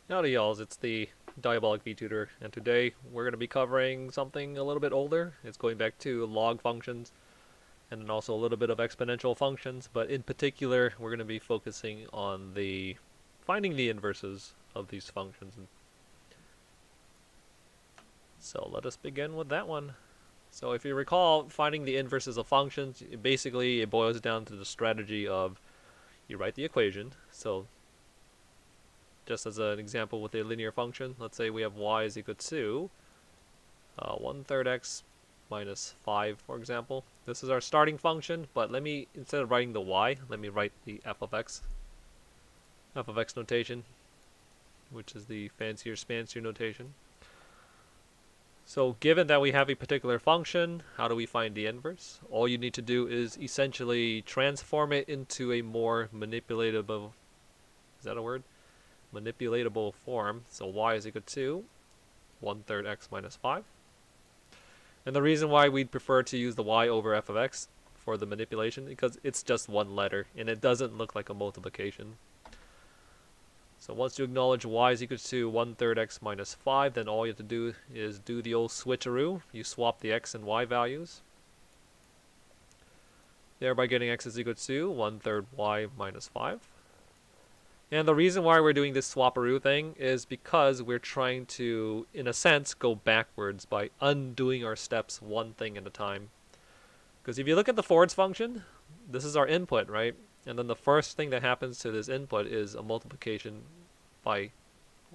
Howdy y'alls, it's the Diabolic VTutor, and today we're going to be covering something a little bit older. It's going back to log functions, and then also a little bit of exponential functions, but in particular we're going to be focusing on the finding the inverses of these functions. So let us begin with that one. So if you recall, finding the inverses of functions, basically it boils down to the strategy of you write the equation. So just as an example with a linear function, let's say we have y is equal to 1/3 x minus 5, for example. This is our starting function, but let me, instead of writing the y, let me write the f of x notation, which is the fancier spancier notation. So given that we have a particular function, how do we find the inverse? All you need to do is essentially transform it into a more manipulatable, is that a word? Manipulatable form. So y is equal to 1/3 x minus 5. And the reason why we'd prefer to use the y over f of x for the manipulation, because it's just one letter, and it doesn't look like a multiplication. So once you acknowledge y is equal to 1/3 x minus 5, then all you have to do is do the old switcheroo. You swap the x and y values, thereby getting x is equal to 1/3 y minus 5. And the reason why we're doing this swapperoo thing is because we're trying to, in a sense, go backwards by undoing our steps one thing at a time. Because if you look at the forwards function, this is our input, right? And then the first thing that happens to this input is a multiplication by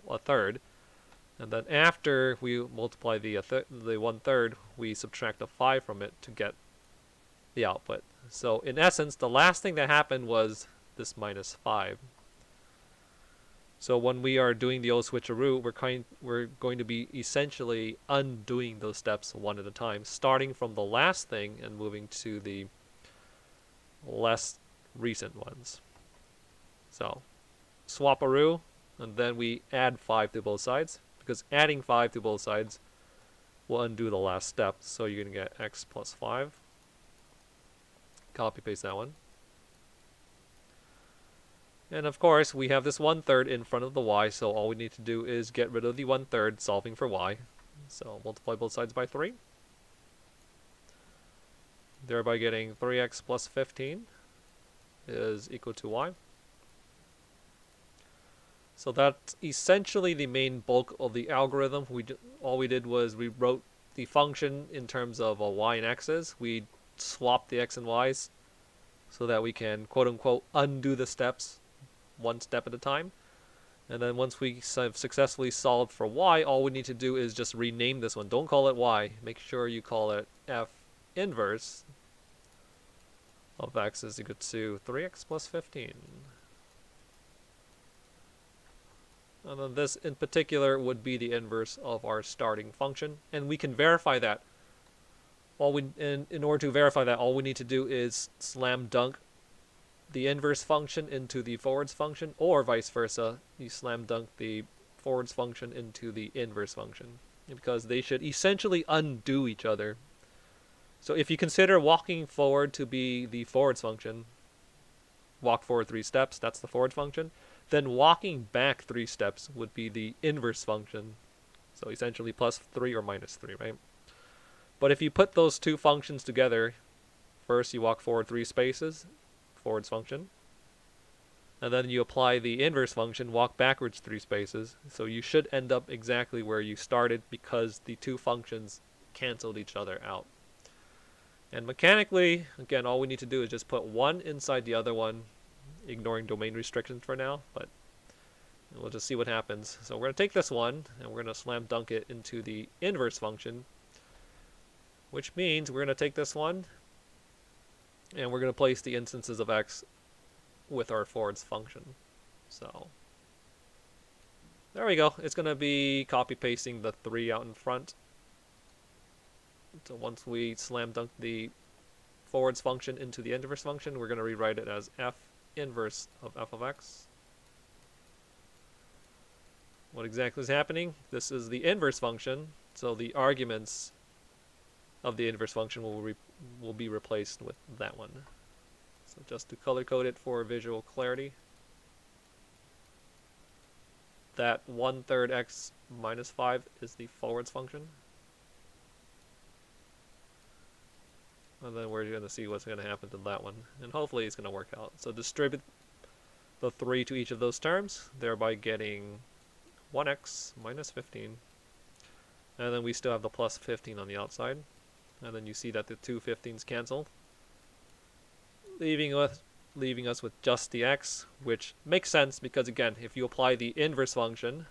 1/3. And then after we multiply the 1/3, we subtract a 5 from it to get the output. So in essence, the last thing that happened was this minus 5. So when we are doing the old switcheroo, we're going to be essentially undoing those steps one at a time, starting from the last thing and moving to the less recent ones. So swapperoo, and then we add 5 to both sides, because adding 5 to both sides will undo the last step. So you're going to get x plus 5. Copy paste that one. And of course, we have this 1/3 in front of the y, so all we need to do is get rid of the 1/3, solving for y. So multiply both sides by 3, thereby getting 3x plus 15 is equal to y. So that's essentially the main bulk of the algorithm. All we did was we wrote the function in terms of y and x's. We swapped the x and y's so that we can quote-unquote undo the steps one step at a time. And then once we have successfully solved for y, all we need to do is just rename this one. Don't call it y. Make sure you call it f inverse of x is equal to 3x plus 15. And then this in particular would be the inverse of our starting function. And we can verify that. In order to verify that, all we need to do is slam dunk the inverse function into the forwards function, or vice versa. You slam dunk the forwards function into the inverse function, because they should essentially undo each other. So if you consider walking forward to be the forwards function, walk forward 3 steps, that's the forward function, then walking back 3 steps would be the inverse function. So essentially plus 3 or minus 3, right? But if you put those two functions together, first you walk forward 3 spaces, forwards function, and then you apply the inverse function, walk backwards 3 spaces, so you should end up exactly where you started because the two functions canceled each other out. And mechanically, again, all we need to do is just put one inside the other one, ignoring domain restrictions for now, but we'll just see what happens. So we're going to take this one and we're going to slam dunk it into the inverse function, which means we're going to take this one and we're going to place the instances of x with our forwards function. So there we go. It's going to be copy pasting the 3 out in front. So once we slam dunk the forwards function into the inverse function, we're going to rewrite it as f inverse of f of x. What exactly is happening? This is the inverse function, so the arguments of the inverse function will be replaced with that one. So just to color code it for visual clarity, that 1/3 x minus 5 is the forwards function. And then we're going to see what's going to happen to that one. And hopefully it's going to work out. So distribute the 3 to each of those terms, thereby getting 1x minus 15. And then we still have the plus 15 on the outside. And then you see that the two 15s cancel, leaving us with just the x, which makes sense because, again, if you apply the inverse function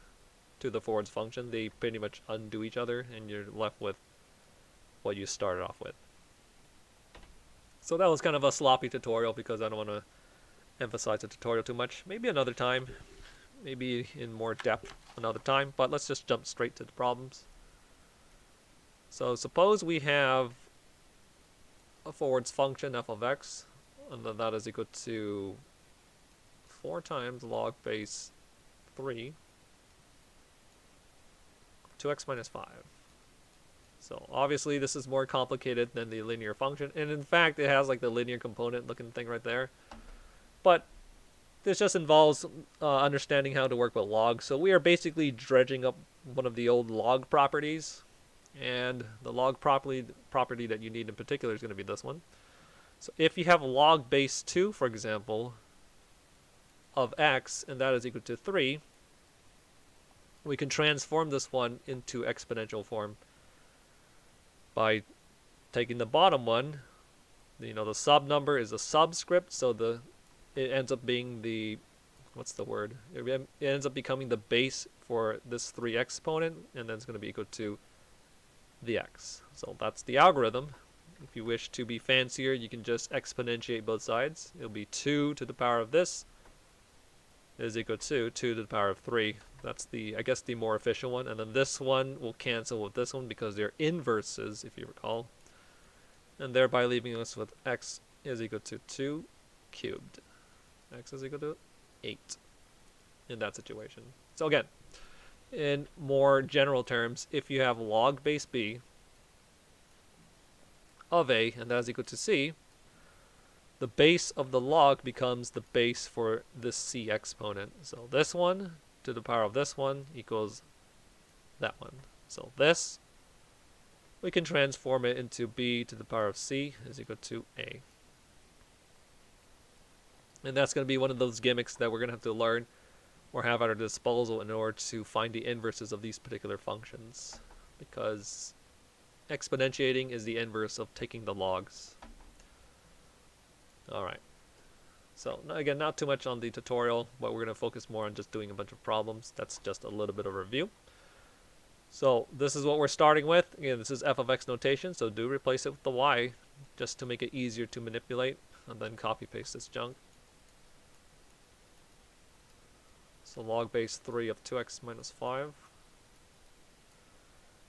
to the forwards function, they pretty much undo each other, and you're left with what you started off with. So that was kind of a sloppy tutorial because I don't want to emphasize the tutorial too much. Maybe another time, maybe in more depth another time, but let's just jump straight to the problems. So suppose we have a forwards function f of x, and then that is equal to 4 times log base 3 2x minus 5. So obviously this is more complicated than the linear function, and in fact it has like the linear component looking thing right there. But this just involves understanding how to work with logs. So we are basically dredging up one of the old log properties, and the log property that you need in particular is going to be this one. So if you have log base 2, for example, of x, and that is equal to 3, we can transform this one into exponential form by taking the bottom one. The sub number is a subscript, so it ends up being the, what's the word? It ends up becoming the base for this 3 exponent, and then it's going to be equal to the x. So that's the algorithm. If you wish to be fancier, you can just exponentiate both sides. It'll be 2 to the power of this is equal to 2 to the power of 3. That's I guess the more efficient one. And then this one will cancel with this one because they're inverses, if you recall. And thereby leaving us with x is equal to 2 cubed. X is equal to 8 in that situation. So again, in more general terms, if you have log base b of a, and that is equal to c, the base of the log becomes the base for this c exponent. So this one to the power of this one equals that one. So this, we can transform it into b to the power of c is equal to a. And that's going to be one of those gimmicks that we're going to have to learn or have at our disposal in order to find the inverses of these particular functions, because exponentiating is the inverse of taking the logs. Alright, so again, not too much on the tutorial, but we're going to focus more on just doing a bunch of problems. That's just a little bit of a review. So this is what we're starting with. Again, this is f of x notation, so do replace it with the y just to make it easier to manipulate, and then copy paste this junk. So log base 3 of 2x minus 5.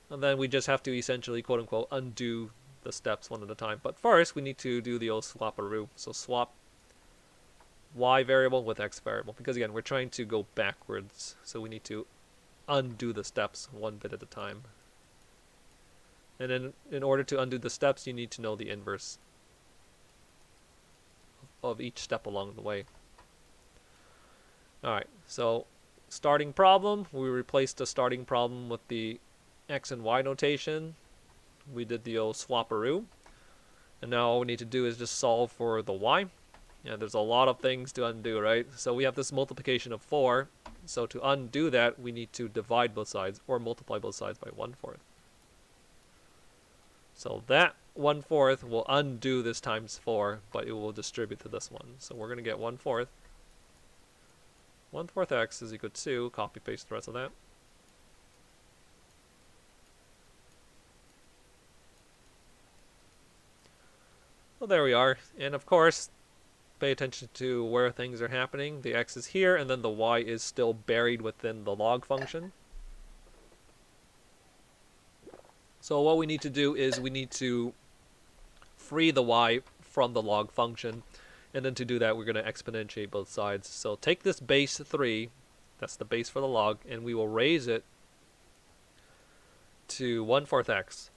And then we just have to essentially, quote unquote, undo the steps one at a time. But first, we need to do the old swap-a-roo. So swap y variable with x variable. Because again, we're trying to go backwards. So we need to undo the steps one bit at a time. And then in order to undo the steps, you need to know the inverse of each step along the way. Alright, so starting problem, we replaced the starting problem with the x and y notation. We did the old swap-a-roo. And now all we need to do is just solve for the y. Yeah, there's a lot of things to undo, right? So we have this multiplication of 4. So to undo that, we need to divide both sides or multiply both sides by 1/4. So that 1/4 will undo this times 4, but it will distribute to this one. So we're going to get 1/4. 1/4 x is equal to, copy paste the rest of that. Well, there we are. And of course, pay attention to where things are happening. The x is here, and then the y is still buried within the log function. So what we need to do is we need to free the y from the log function. And then to do that, we're going to exponentiate both sides. So take this base 3, that's the base for the log, and we will raise it to 1/4 x.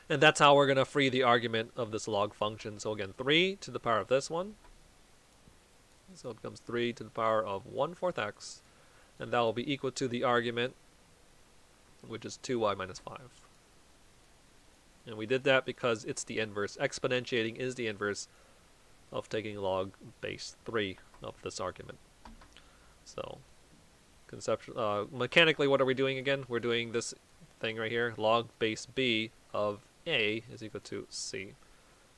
And that's how we're going to free the argument of this log function. So again, 3 to the power of this one So it becomes 3 to the power of 1/4 x, and that will be equal to the argument, which is 2y minus 5. And we did that because it's the inverse. Exponentiating is the inverse of taking log base 3 of this argument. So mechanically, what are we doing again? We're doing this thing right here. Log base b of a is equal to c.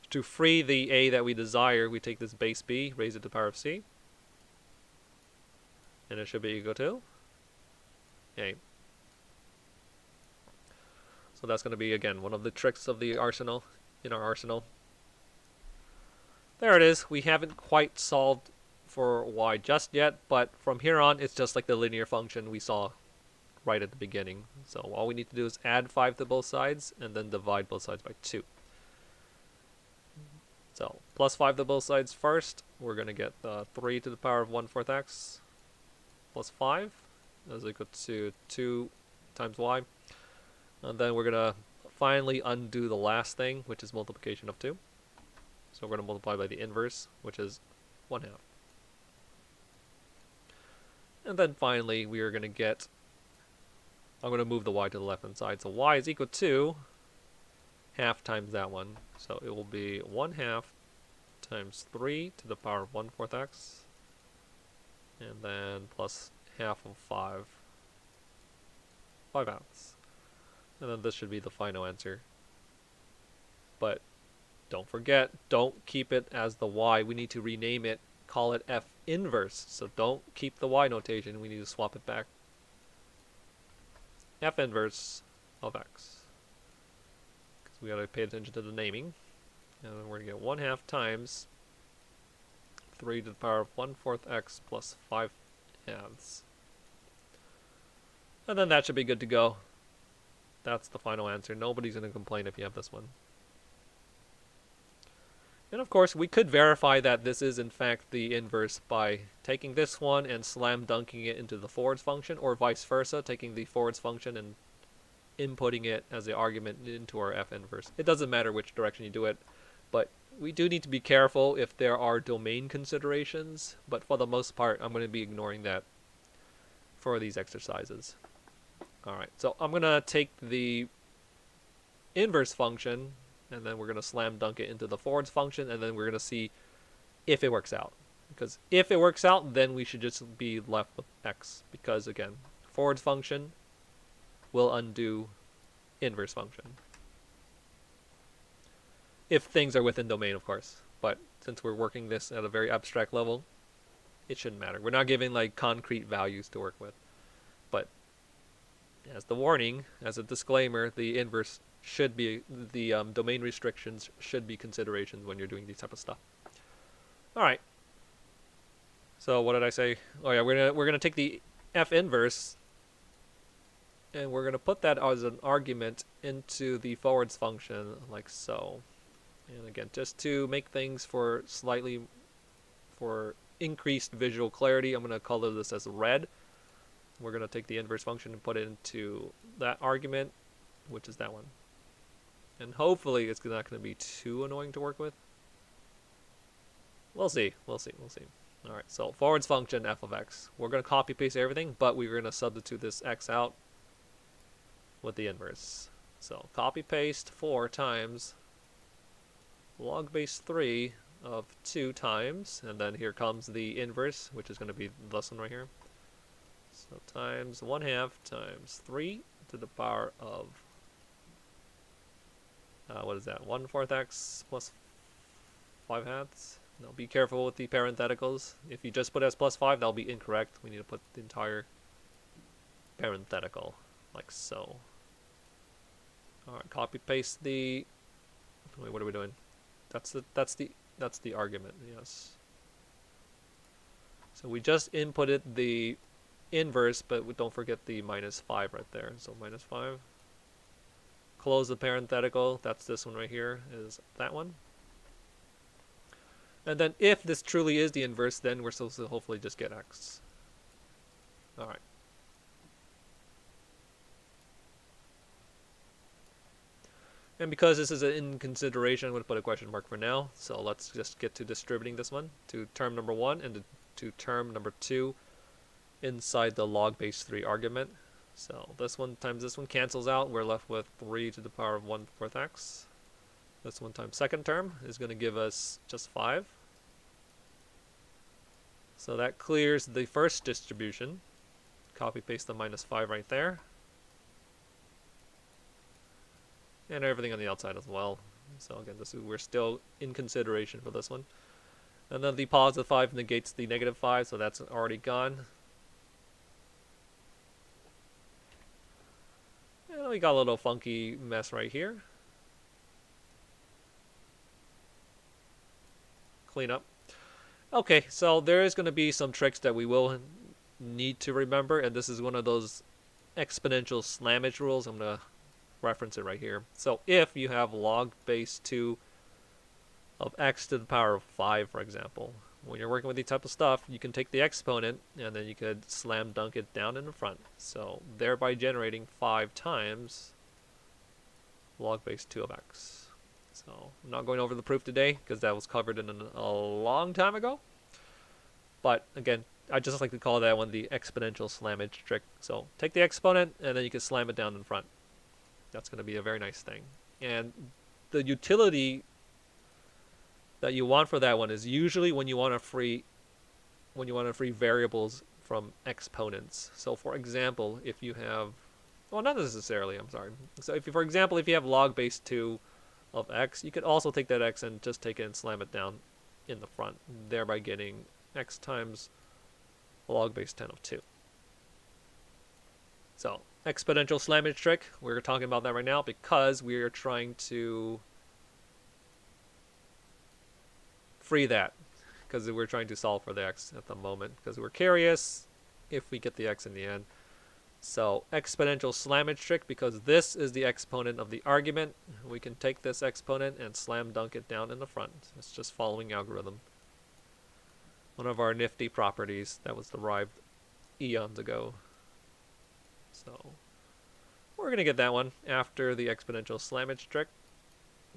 To free the a that we desire, we take this base b, raise it to the power of c, and it should be equal to a. So that's going to be, again, one of the tricks of the arsenal, in our arsenal. There it is. We haven't quite solved for y just yet, but from here on, it's just like the linear function we saw right at the beginning. So all we need to do is add 5 to both sides, and then divide both sides by 2. So plus 5 to both sides first. We're going to get 3 to the power of 1/4 x plus 5 is equal to 2 times y. And then we're going to finally undo the last thing, which is multiplication of 2. So we're going to multiply by the inverse, which is 1/2. And then finally, we are going to get, I'm going to move the y to the left-hand side. So y is equal to half times that one. So it will be 1/2 times 3 to the power of 1/4 x. And then plus half of 5 halves. And then this should be the final answer. But don't forget, don't keep it as the y. We need to rename it, call it f inverse. So don't keep the y notation. We need to swap it back. F inverse of x. Because we got to pay attention to the naming. And then we're going to get 1/2 times 3 to the power of 1/4 x plus 5 halves. And then that should be good to go. That's the final answer. Nobody's going to complain if you have this one. And of course, we could verify that this is in fact the inverse by taking this one and slam dunking it into the forwards function, or vice versa, taking the forwards function and inputting it as the argument into our f inverse. It doesn't matter which direction you do it, but we do need to be careful if there are domain considerations, but for the most part, I'm going to be ignoring that for these exercises. Alright, so I'm going to take the inverse function, and then we're going to slam dunk it into the forwards function, and then we're going to see if it works out. Because if it works out, then we should just be left with x. Because, again, forwards function will undo inverse function. If things are within domain, of course. But since we're working this at a very abstract level, it shouldn't matter. We're not giving like concrete values to work with. But as the warning, as a disclaimer, the inverse should be, the domain restrictions should be considerations when you're doing these type of stuff. All right. So what did I say? Oh yeah, we're gonna take the f inverse, and we're gonna put that as an argument into the forwards function, like so. And again, just to make things for increased visual clarity, I'm gonna color this as red. We're gonna take the inverse function and put it into that argument, which is that one. And hopefully it's not going to be too annoying to work with. We'll see. Alright, so forwards function f of x. We're going to copy paste everything, but we're going to substitute this x out with the inverse. So copy paste 4 times log base 3 of 2 times, and then here comes the inverse, which is going to be this one right here. So times 1/2 times 3 to the power of what is that? 1/4 x plus 5 halves. Now be careful with the parentheticals. If you just put as plus 5, that'll be incorrect. We need to put the entire parenthetical, like so. Alright, copy paste the. Wait, what are we doing? That's the argument. Yes. So we just inputted the inverse, but don't forget the minus 5 right there. So minus 5. Close the parenthetical. That's this one right here, is that one. And then if this truly is the inverse, then we're supposed to hopefully just get x. Alright. And because this is in consideration, I'm going to put a question mark for now. So let's just get to distributing this one to term number 1 and to term number 2 inside the log base 3 argument. So this one times this one cancels out. We're left with 3 to the power of 1/4 x. This one times second term is going to give us just 5. So that clears the first distribution. Copy paste the -5 right there. And everything on the outside as well. So again, we're still in consideration for this one. And then the +5 negates the -5, so that's already gone. And we got a little funky mess right here. Clean up. Okay, so there is going to be some tricks that we will need to remember, and this is one of those exponential slammage rules. I'm going to reference it right here. So if you have log base 2 of x to the power of 5, for example, when you're working with these type of stuff, you can take the exponent and then you could slam dunk it down in the front. So thereby generating 5 times log base 2 of x. So I'm not going over the proof today because that was covered in a long time ago. But again, I just like to call that one the exponential slammage trick. So take the exponent and then you can slam it down in front. That's going to be a very nice thing. And the utility that you want for that one is usually when you want to free variables from exponents. So for example, if you have, well, not necessarily, I'm sorry. So if you, for example, if you have log base 2 of x, you could also take that x and just take it and slam it down in the front, thereby getting x times log base 10 of 2. So exponential slammage trick, we're talking about that right now because we are trying to free that, because we're trying to solve for the x at the moment, because we're curious if we get the x in the end. So exponential slammage trick, because this is the exponent of the argument, we can take this exponent and slam dunk it down in the front. It's just following algorithm. One of our nifty properties that was derived eons ago. So we're going to get that one after the exponential slammage trick.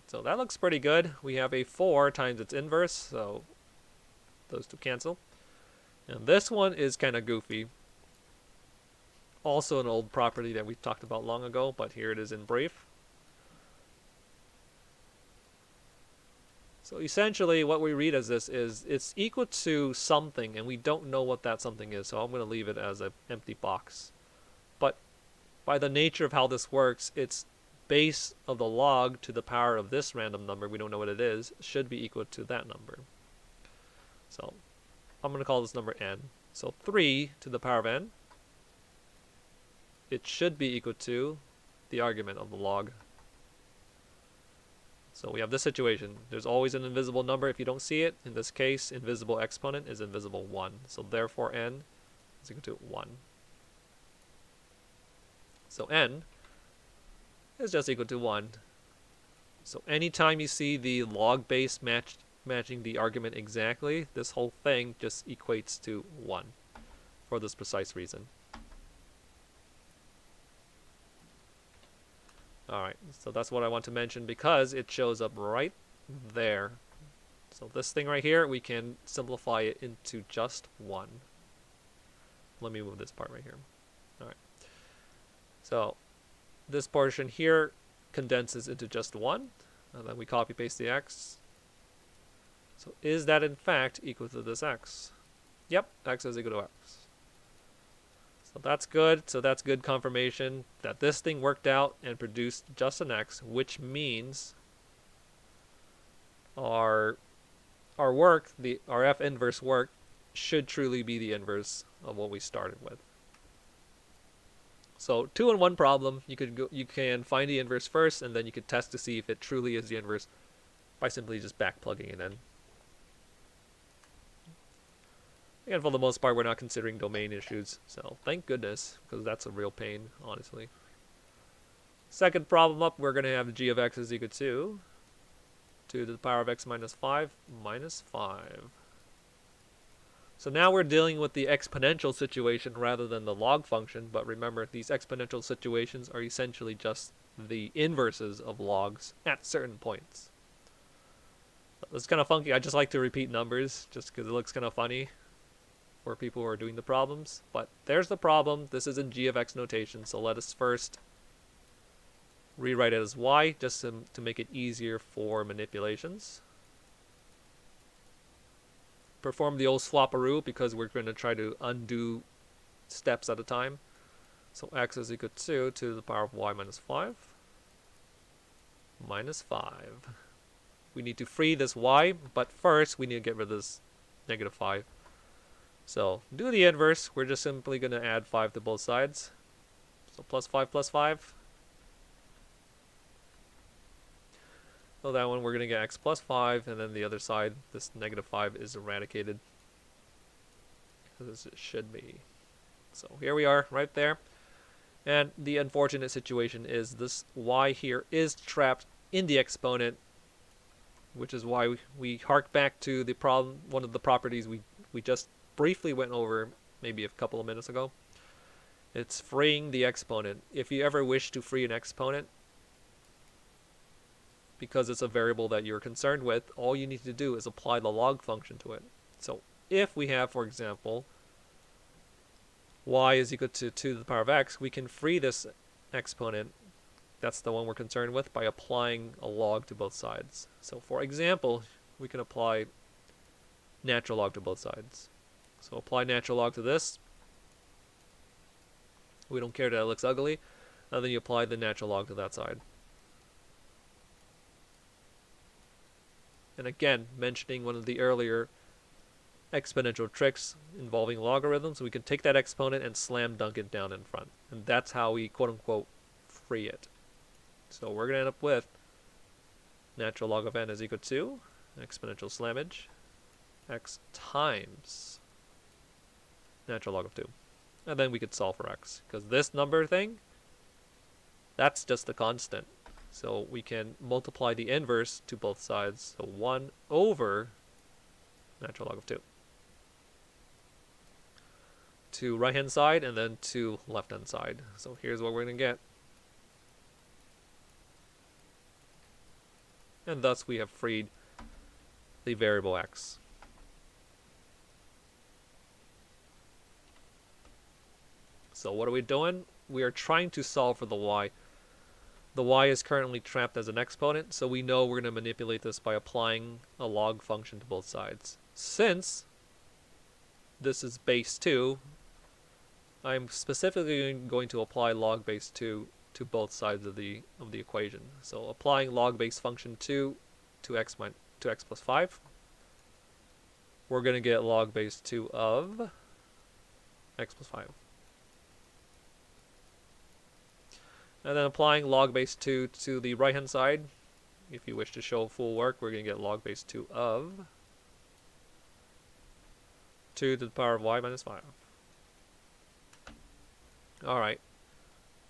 So that looks pretty good. We have a 4 times its inverse, so those two cancel. And this one is kind of goofy. Also an old property that we talked about long ago, but here it is in brief. So essentially what we read as this is it's equal to something, and we don't know what that something is, so I'm going to leave it as an empty box. But by the nature of how this works, it's base of the log to the power of this random number, we don't know what it is, should be equal to that number. So I'm going to call this number n. So 3 to the power of n, it should be equal to the argument of the log. So we have this situation. There's always an invisible number if you don't see it. In this case, invisible exponent is invisible 1. So therefore n is equal to 1. So n is just equal to 1. So anytime you see the log base matching the argument exactly, this whole thing just equates to 1 for this precise reason. Alright, so that's what I want to mention because it shows up right there. So this thing right here, we can simplify it into just 1. Let me move this part right here. Alright. So this portion here condenses into just 1, and then we copy paste the x. So is that in fact equal to this x? Yep, x is equal to x. So that's good. So that's good confirmation that this thing worked out and produced just an x, which means our work, our f inverse work, should truly be the inverse of what we started with. So 2-in-1 problem. You can find the inverse first, and then you could test to see if it truly is the inverse by simply just back plugging it in. And for the most part, we're not considering domain issues, so thank goodness, because that's a real pain, honestly. Second problem up, we're going to have g of x is equal to 2 to the power of x minus 5 minus 5. So now we're dealing with the exponential situation rather than the log function, but remember, these exponential situations are essentially just the inverses of logs at certain points. It's kind of funky. I just like to repeat numbers just because it looks kind of funny. for people who are doing the problems. But there's the problem. This is in g of x notation, so let us first rewrite it as y, just to make it easier for manipulations. Perform the old swaparoo because we're going to try to undo steps at a time. So x is equal to 2 to the power of y minus 5. Minus 5. We need to free this y, but first we need to get rid of this negative 5. So do the inverse. We're just simply going to add 5 to both sides. So plus 5 plus 5. So that one we're going to get x plus 5, and then the other side, this negative 5 is eradicated. As it should be. So here we are, right there. And the unfortunate situation is this y here is trapped in the exponent, which is why we hark back to the problem, one of the properties we just briefly went over maybe a couple of minutes ago. It's freeing the exponent. If you ever wish to free an exponent, because it's a variable that you're concerned with, all you need to do is apply the log function to it. So if we have, for example, y is equal to 2 to the power of x, we can free this exponent, that's the one we're concerned with, by applying a log to both sides. So for example, we can apply natural log to both sides. So apply natural log to this. We don't care that it looks ugly. And then you apply the natural log to that side. And again, mentioning one of the earlier exponential tricks involving logarithms, we can take that exponent and slam dunk it down in front. And that's how we quote-unquote free it. So we're going to end up with natural log of n is equal to exponential slammage x times natural log of 2. And then we could solve for x, because this number thing, that's just a constant. So we can multiply the inverse to both sides. So 1 over natural log of 2. To right hand side and then to left hand side. So here's what we're going to get. And thus we have freed the variable x. So what are we doing? We are trying to solve for the y. The y is currently trapped as an exponent, so we know we're going to manipulate this by applying a log function to both sides. Since this is base 2, I'm specifically going to apply log base 2 to both sides of the equation. So applying log base function 2 to x plus 5, we're going to get log base 2 of x plus 5. And then applying log base 2 to the right hand side, if you wish to show full work, we're going to get log base 2 of 2 to the power of y minus 5. Alright.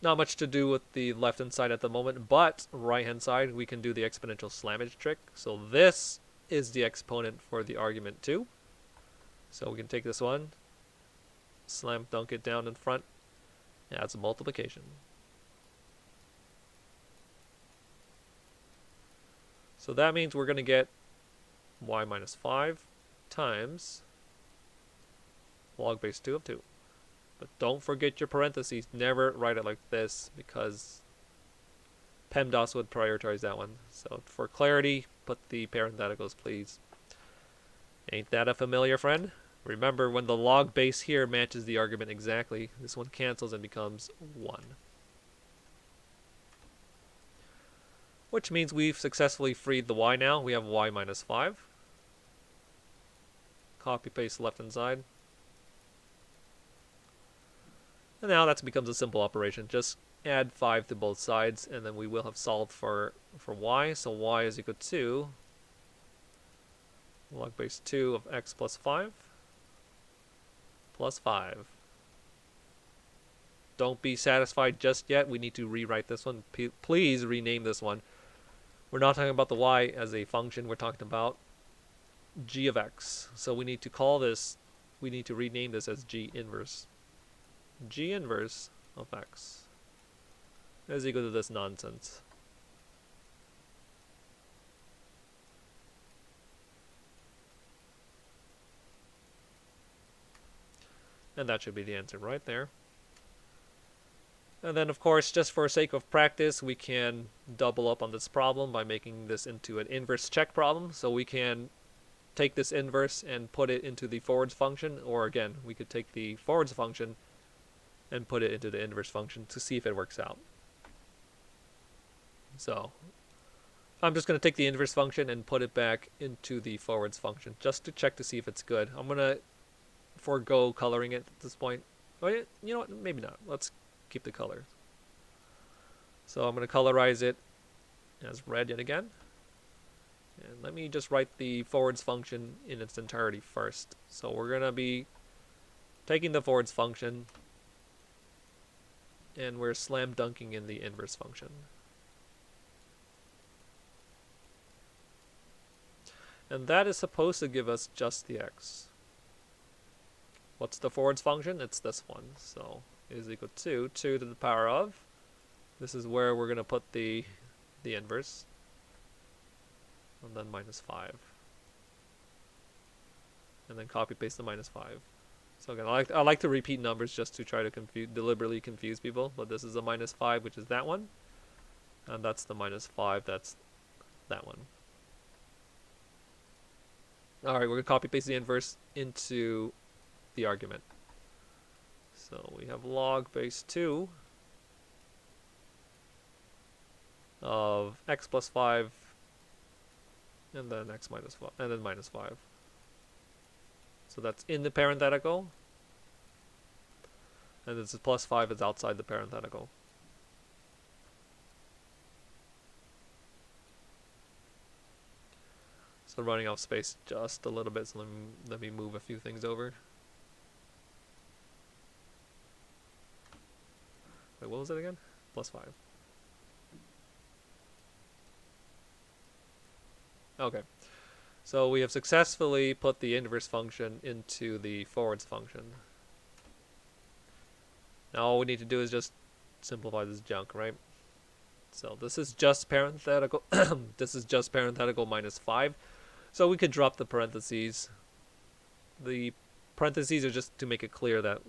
Not much to do with the left hand side at the moment, but right hand side we can do the exponential slammage trick. So this is the exponent for the argument 2. So we can take this one, slam dunk it down in front, adds a multiplication. So that means we're going to get y minus 5 times log base 2 of 2. But don't forget your parentheses. Never write it like this, because PEMDAS would prioritize that one. So for clarity, put the parentheticals, please. Ain't that a familiar friend? Remember, when the log base here matches the argument exactly, this one cancels and becomes 1. Which means we've successfully freed the y now. We have y minus 5. Copy paste left hand side. And now that becomes a simple operation. Just add 5 to both sides, and then we will have solved for y. So y is equal to log base 2 of x plus 5 plus 5. Don't be satisfied just yet. We need to rewrite this one. Please rename this one. We're not talking about the y as a function. We're talking about g of x. So we need to call this, we need to rename this as g inverse. G inverse of x is equal to this nonsense. And that should be the answer right there. And then, of course, just for sake of practice, we can double up on this problem by making this into an inverse check problem. So we can take this inverse and put it into the forwards function, or again, we could take the forwards function and put it into the inverse function to see if it works out. So I'm just going to take the inverse function and put it back into the forwards function just to check to see if it's good. I'm going to forego coloring it at this point. Oh, yeah, you know what? Maybe not. Let's keep the color. So I'm going to colorize it as red yet again. And let me just write the forwards function in its entirety first. So we're going to be taking the forwards function and we're slam dunking in the inverse function. And that is supposed to give us just the x. What's the forwards function? It's this one. So is equal to 2 to the power of. This is where we're going to put the inverse. And then minus 5. And then copy paste the minus 5. So again, I like to repeat numbers just to try to deliberately confuse people. But this is a minus 5, which is that one. And that's the minus 5, that's that one. Alright, we're going to copy paste the inverse into the argument. So we have log base 2 of x plus 5 and then x minus 5 and then minus 5. So that's in the parenthetical. And this is plus 5 is outside the parenthetical. So running out of space just a little bit, so let me move a few things over. Wait, what was it again? Plus 5. Okay. So we have successfully put the inverse function into the forwards function. Now all we need to do is just simplify this junk, right? So this is just parenthetical. This is just parenthetical minus 5. So we could drop the parentheses. The parentheses are just to make it clear that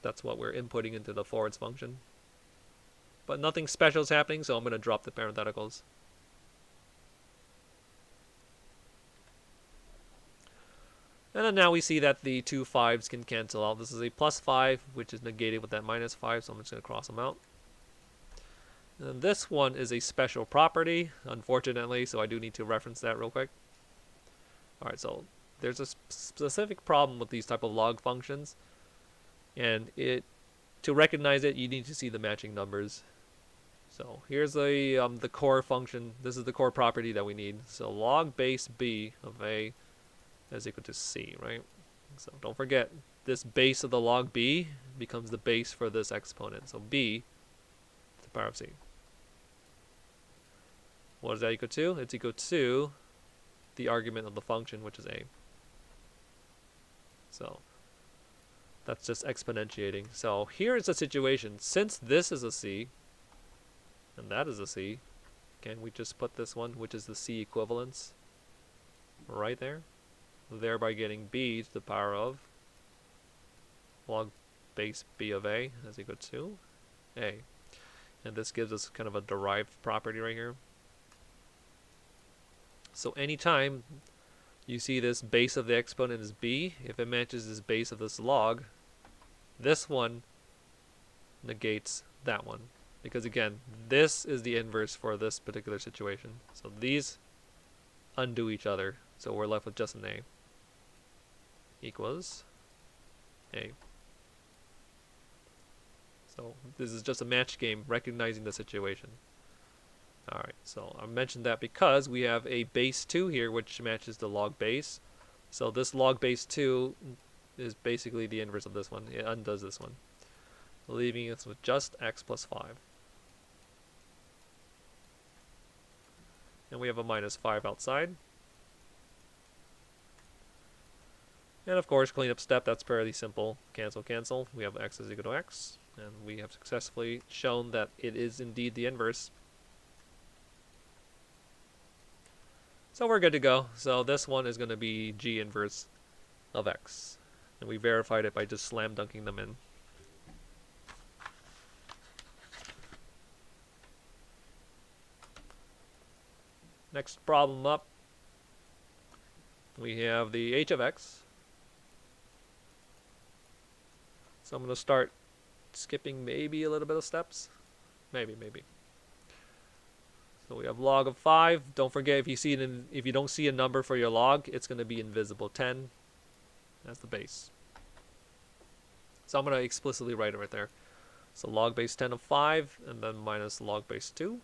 that's what we're inputting into the forwards function. But nothing special is happening, so I'm going to drop the parentheticals. And then now we see that the two 5s can cancel out. This is a plus 5, which is negated with that minus 5, so I'm just going to cross them out. And this one is a special property, unfortunately, so I do need to reference that real quick. Alright, so there's a specific problem with these type of log functions, and to recognize it, you need to see the matching numbers. So here's the core function. This is the core property that we need. So log base b of a is equal to c, right? So don't forget, this base of the log b becomes the base for this exponent. So b to the power of c. What is that equal to? It's equal to the argument of the function, which is a. So that's just exponentiating. So here is the situation. Since this is a c and that is a c, can we just put this one, which is the c equivalence, right there? Thereby getting b to the power of log base b of a is equal to a. And this gives us kind of a derived property right here. So anytime you see this base of the exponent is b, if it matches this base of this log, this one negates that one. Because again, this is the inverse for this particular situation. So these undo each other. So we're left with just an a equals a. So this is just a match game recognizing the situation. Alright, so I mentioned that because we have a base 2 here which matches the log base. So this log base 2 is basically the inverse of this one. It undoes this one, leaving us with just x plus 5. And we have a minus 5 outside. And of course, cleanup step, that's fairly simple. Cancel, cancel. We have x is equal to x. And we have successfully shown that it is indeed the inverse. So we're good to go. So this one is going to be g inverse of x. And we verified it by just slam dunking them in. Next problem up, we have the h of x. So I'm going to start skipping maybe a little bit of steps. Maybe. So we have log of 5. Don't forget, if you don't see a number for your log, it's going to be invisible 10 as the base. So I'm going to explicitly write it right there. So log base 10 of 5, and then minus log base 2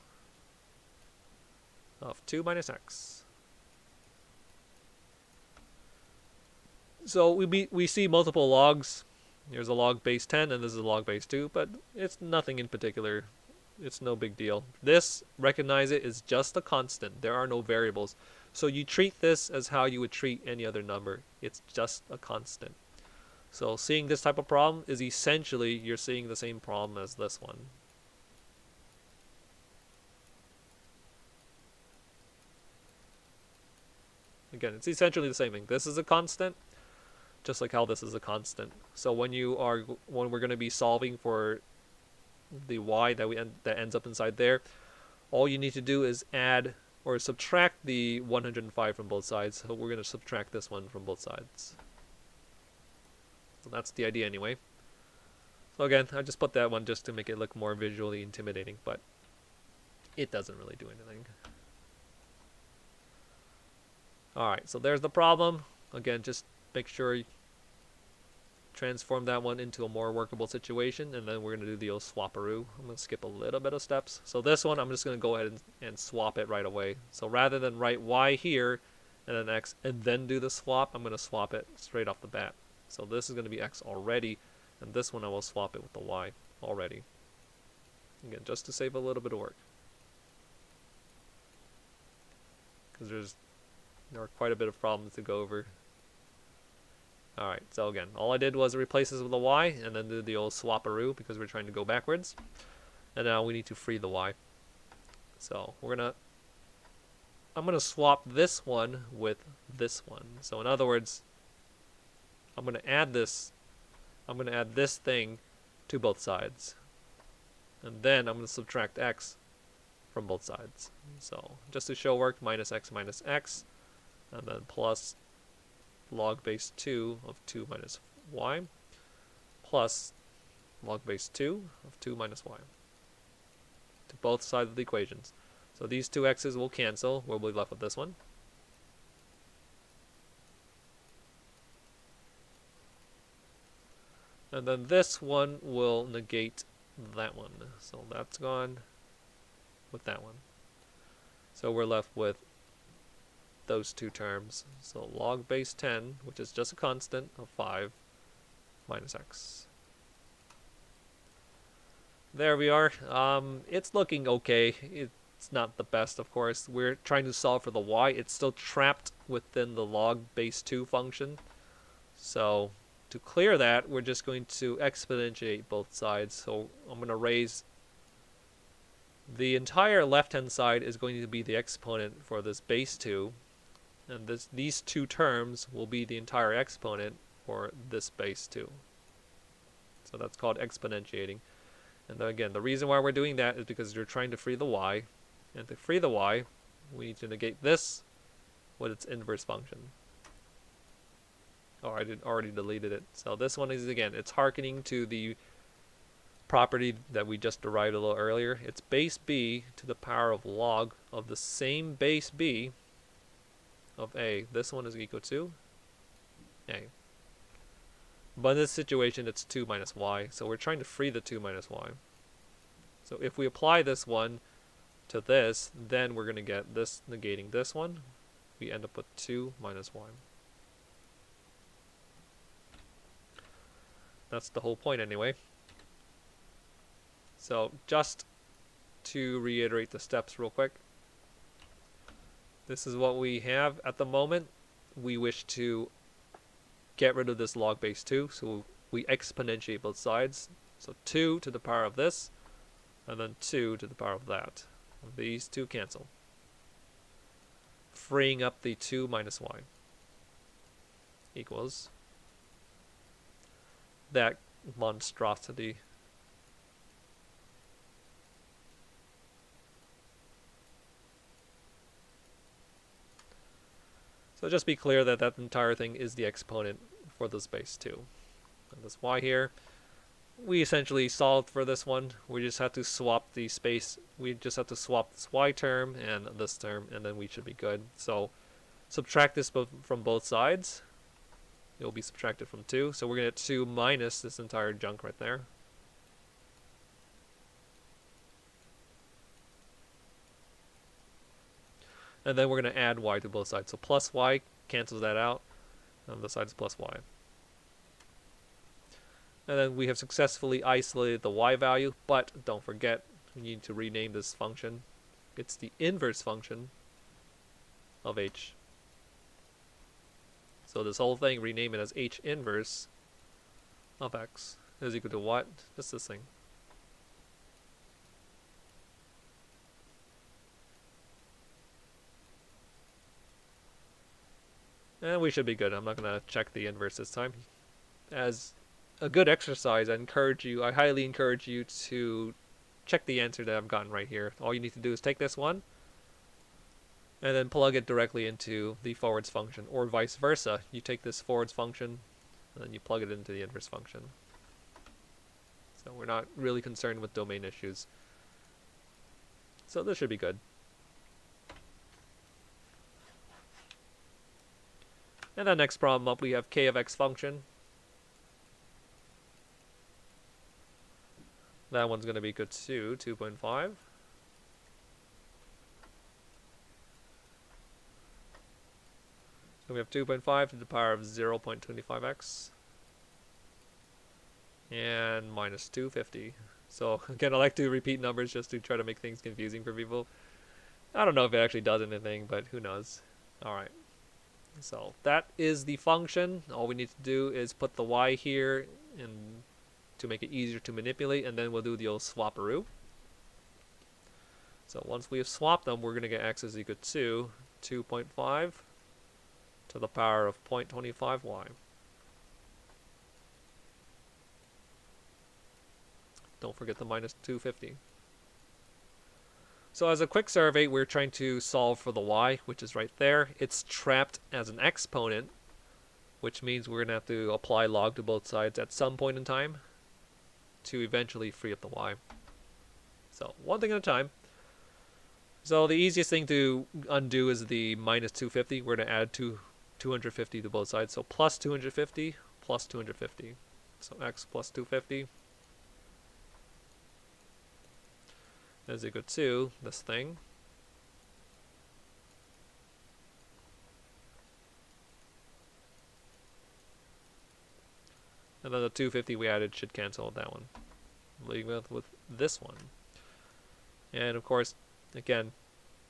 of 2 minus x. So we see multiple logs. Here's a log base 10, and this is a log base 2, but it's nothing in particular. It's no big deal. This, recognize it, is just a constant. There are no variables. So you treat this as how you would treat any other number. It's just a constant. So seeing this type of problem is essentially you're seeing the same problem as this one. Again, it's essentially the same thing. This is a constant, just like how this is a constant. So when we're going to be solving for the y that ends up inside there, all you need to do is add or subtract the 105 from both sides. So we're going to subtract this one from both sides. So that's the idea anyway. So again, I just put that one just to make it look more visually intimidating, but it doesn't really do anything. Alright, so there's the problem. Again, just make sure you transform that one into a more workable situation, and then we're going to do the old swapperoo. I'm going to skip a little bit of steps. So this one, I'm just going to go ahead and swap it right away. So rather than write y here and then x and then do the swap, I'm going to swap it straight off the bat. So this is going to be x already, and this one I will swap it with the y already. Again, just to save a little bit of work, because there are quite a bit of problems to go over. Alright, so again, all I did was replace this with a y and then do the old swapperoo because we're trying to go backwards. And now we need to free the y. So I'm gonna swap this one with this one. So in other words, I'm gonna add this thing to both sides. And then I'm gonna subtract x from both sides. So just to show work, minus x, and then plus log base 2 of 2 minus y plus log base 2 of 2 minus y to both sides of the equations. So these two x's will cancel. We'll be left with this one. And then this one will negate that one. So that's gone with that one. So we're left with those two terms. So log base 10, which is just a constant of 5 minus x. There we are. It's looking okay. It's not the best, of course. We're trying to solve for the y. It's still trapped within the log base 2 function. So to clear that, we're just going to exponentiate both sides. So I'm going to raise the entire left-hand side is going to be the exponent for this base 2. And these two terms will be the entire exponent for this base 2. So that's called exponentiating. And then again, the reason why we're doing that is because you're trying to free the y. And to free the y, we need to negate this with its inverse function. Oh, I already deleted it. So this one is, again, it's hearkening to the property that we just derived a little earlier. It's base b to the power of log of the same base b of a. This one is equal to a. But in this situation, it's 2 minus y. So we're trying to free the 2 minus y. So if we apply this one to this, then we're going to get this negating this one. We end up with 2 minus y. That's the whole point anyway. So just to reiterate the steps real quick. This is what we have at the moment. We wish to get rid of this log base 2, so we exponentiate both sides. So 2 to the power of this, and then 2 to the power of that. These two cancel, freeing up the 2 minus y equals that monstrosity. So just be clear that that entire thing is the exponent for this base 2. And this y here, we essentially solved for this one. We just have to swap the space. We just have to swap this y term and this term, and then we should be good. So subtract this from both sides. It will be subtracted from 2. So we're going to get 2 minus this entire junk right there. And then we're going to add y to both sides. So plus y cancels that out. On this side is plus y. And then we have successfully isolated the y value, but don't forget, we need to rename this function. It's the inverse function of h. So this whole thing, rename it as h inverse of x is equal to what? Just this thing. And we should be good. I'm not going to check the inverse this time. As a good exercise, I highly encourage you to check the answer that I've gotten right here. All you need to do is take this one and then plug it directly into the forwards function, or vice versa. You take this forwards function and then you plug it into the inverse function. So we're not really concerned with domain issues. So this should be good. And then next problem up, we have k of x function. That one's going to be good too, 2.5. So we have 2.5 to the power of 0.25x. And minus 250. So again, I like to repeat numbers just to try to make things confusing for people. I don't know if it actually does anything, but who knows. Alright. So that is the function. All we need to do is put the y here and to make it easier to manipulate, and then we'll do the old swapperoo. So once we have swapped them, we're going to get x is equal to 2.5 to the power of 0.25y. Don't forget the minus 250. So as a quick survey, we're trying to solve for the y, which is right there. It's trapped as an exponent, which means we're going to have to apply log to both sides at some point in time to eventually free up the y. So one thing at a time. So the easiest thing to undo is the minus 250. We're going to add 250 to both sides. So plus 250 plus 250. So x plus 250 is equal to this thing. And then the 250 we added should cancel out that one, leaving with this one. And of course, again,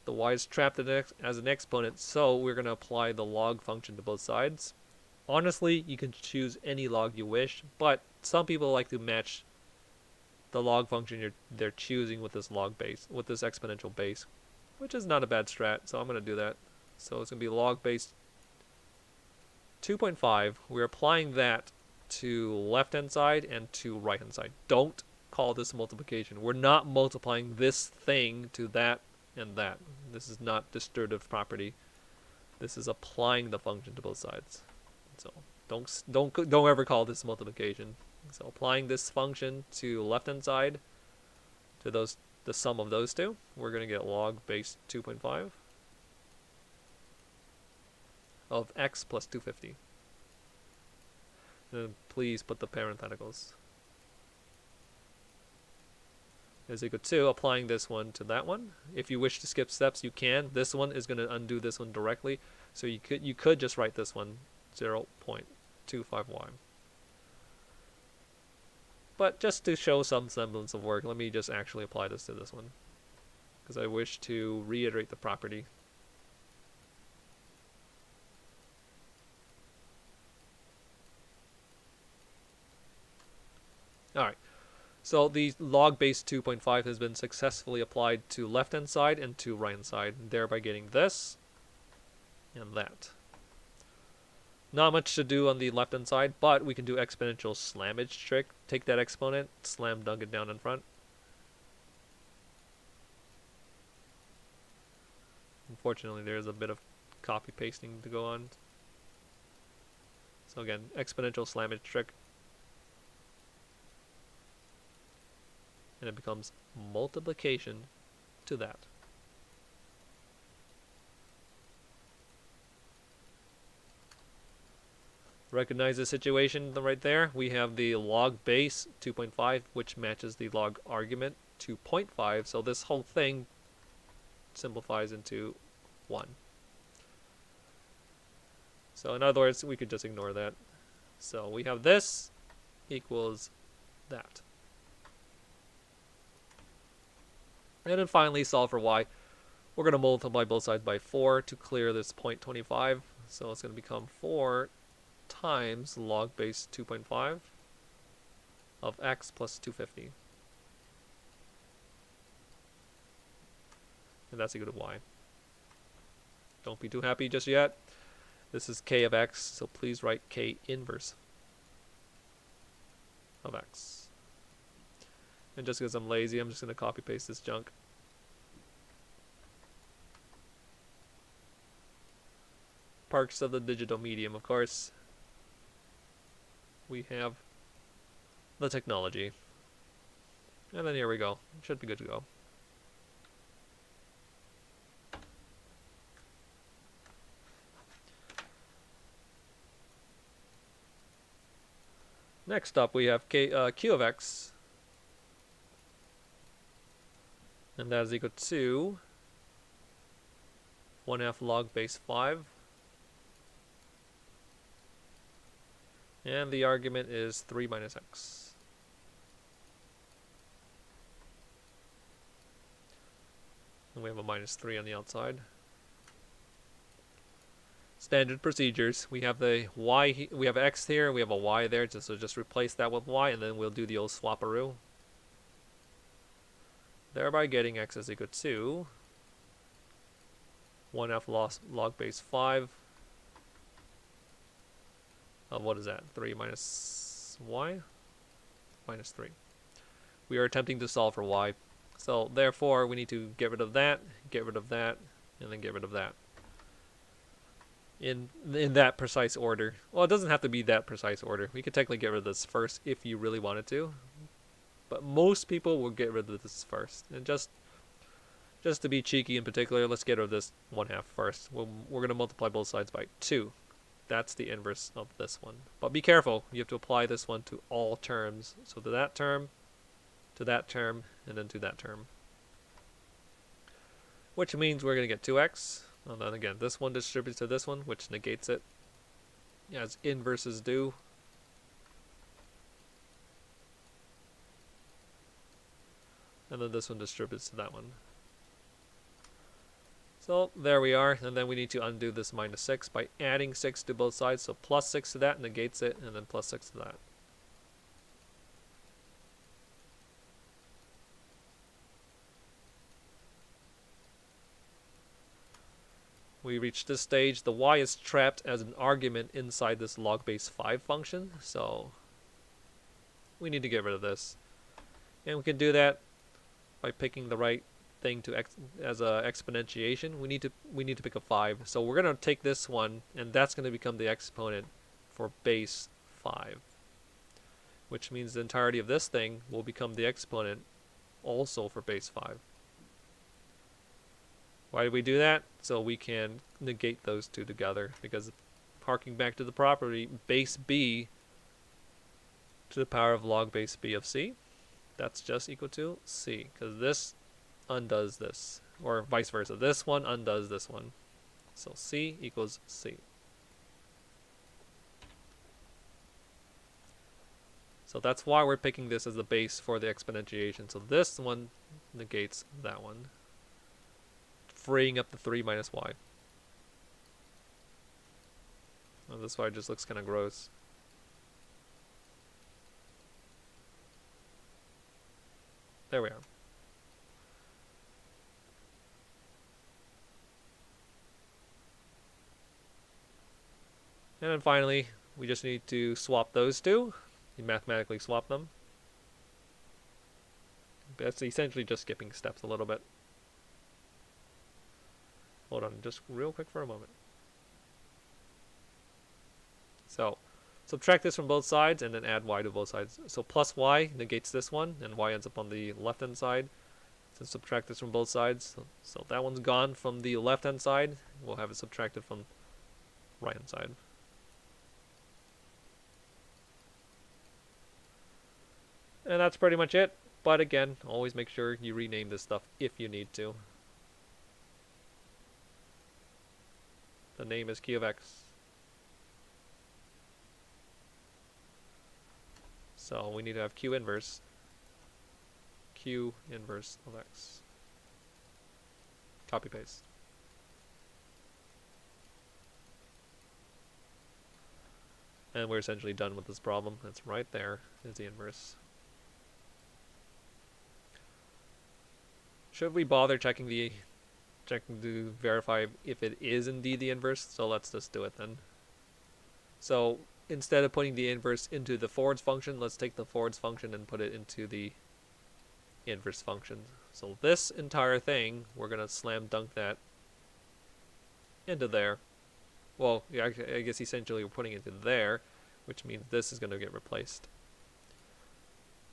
the y is trapped as an exponent, so we're going to apply the log function to both sides. Honestly, you can choose any log you wish, but some people like to match the log function they're choosing with this log base, with this exponential base, which is not a bad strat, so I'm going to do that. So it's going to be log base 2.5. We're applying that to left-hand side and to right-hand side. Don't call this multiplication. We're not multiplying this thing to that and that. This is not distributive property. This is applying the function to both sides. So don't ever call this multiplication. So applying this function to left-hand side to the sum of those two, we're going to get log base 2.5 of x plus 250. And please put the parentheticals. Is equal to applying this one to that one. If you wish to skip steps, you can. This one is going to undo this one directly, so you could just write this one 0.25y. But just to show some semblance of work, let me just actually apply this to this one, because I wish to reiterate the property. Alright, so the log base 2.5 has been successfully applied to left-hand side and to right-hand side, thereby getting this and that. Not much to do on the left hand side, but we can do exponential slammage trick. Take that exponent, slam dunk it down in front. Unfortunately, there's a bit of copy pasting to go on. So again, exponential slammage trick. And it becomes multiplication to that. Recognize the situation right there. We have the log base 2.5, which matches the log argument 2.5. So this whole thing simplifies into 1. So in other words, we could just ignore that. So we have this equals that. And then finally solve for y. We're going to multiply both sides by 4 to clear this 0.25. So it's going to become 4 times log base 2.5 of x plus 250. And that's equal to y. Don't be too happy just yet. This is k of x, so please write k inverse of x. And just because I'm lazy, I'm just going to copy paste this junk. Perks of the digital medium, of course. We have the technology. And then here we go. Should be good to go. Next up we have q of x. And that is equal to 1/2 log base 5. And the argument is 3 minus x. And we have a minus 3 on the outside. Standard procedures. We have the y, we have x here, we have a y there, so just replace that with y, and then we'll do the old swapperoo. Thereby getting x is equal to 1/2 log base 5. What is that? 3 minus y? Minus 3. We are attempting to solve for y. So therefore, we need to get rid of that, and then get rid of that. In that precise order. Well, it doesn't have to be that precise order. We could technically get rid of this first if you really wanted to. But most people will get rid of this first. And just to be cheeky in particular, let's get rid of this 1/2 first. We're going to multiply both sides by 2. That's the inverse of this one. But be careful. You have to apply this one to all terms. So to that term, and then to that term. Which means we're going to get 2x. And then again, this one distributes to this one, which negates it. As inverses do. And then this one distributes to that one. So there we are, and then we need to undo this minus 6 by adding 6 to both sides. So plus 6 to that negates it, and then plus 6 to that. We reach this stage. The y is trapped as an argument inside this log base 5 function, so we need to get rid of this. And we can do that by picking the right thing to as a exponentiation. We need to pick a 5. So we're going to take this one, and that's going to become the exponent for base 5, which means the entirety of this thing will become the exponent also for base 5. Why do we do that? So we can negate those two together, because harking back to the property, base b to the power of log base b of c, that's just equal to c, because this undoes this, or vice versa. This one undoes this one. So c equals c. So that's why we're picking this as the base for the exponentiation. So this one negates that one, freeing up the 3 minus y. Oh, this y just looks kind of gross. There we are. And then finally, we just need to swap those two. You mathematically swap them. That's essentially just skipping steps a little bit. Hold on just real quick for a moment. So subtract this from both sides and then add y to both sides. So plus y negates this one, and y ends up on the left-hand side. So subtract this from both sides. So that one's gone from the left-hand side. We'll have it subtracted from right-hand side. And that's pretty much it. But again, always make sure you rename this stuff if you need to. The name is q of x. So we need to have q inverse of x. Copy paste. And we're essentially done with this problem. That's right there is the inverse. Should we bother checking to verify if it is indeed the inverse? So let's just do it then. So instead of putting the inverse into the forwards function, let's take the forwards function and put it into the inverse function. So this entire thing, we're going to slam dunk that into there. Well, I guess essentially we're putting it into there, which means this is going to get replaced.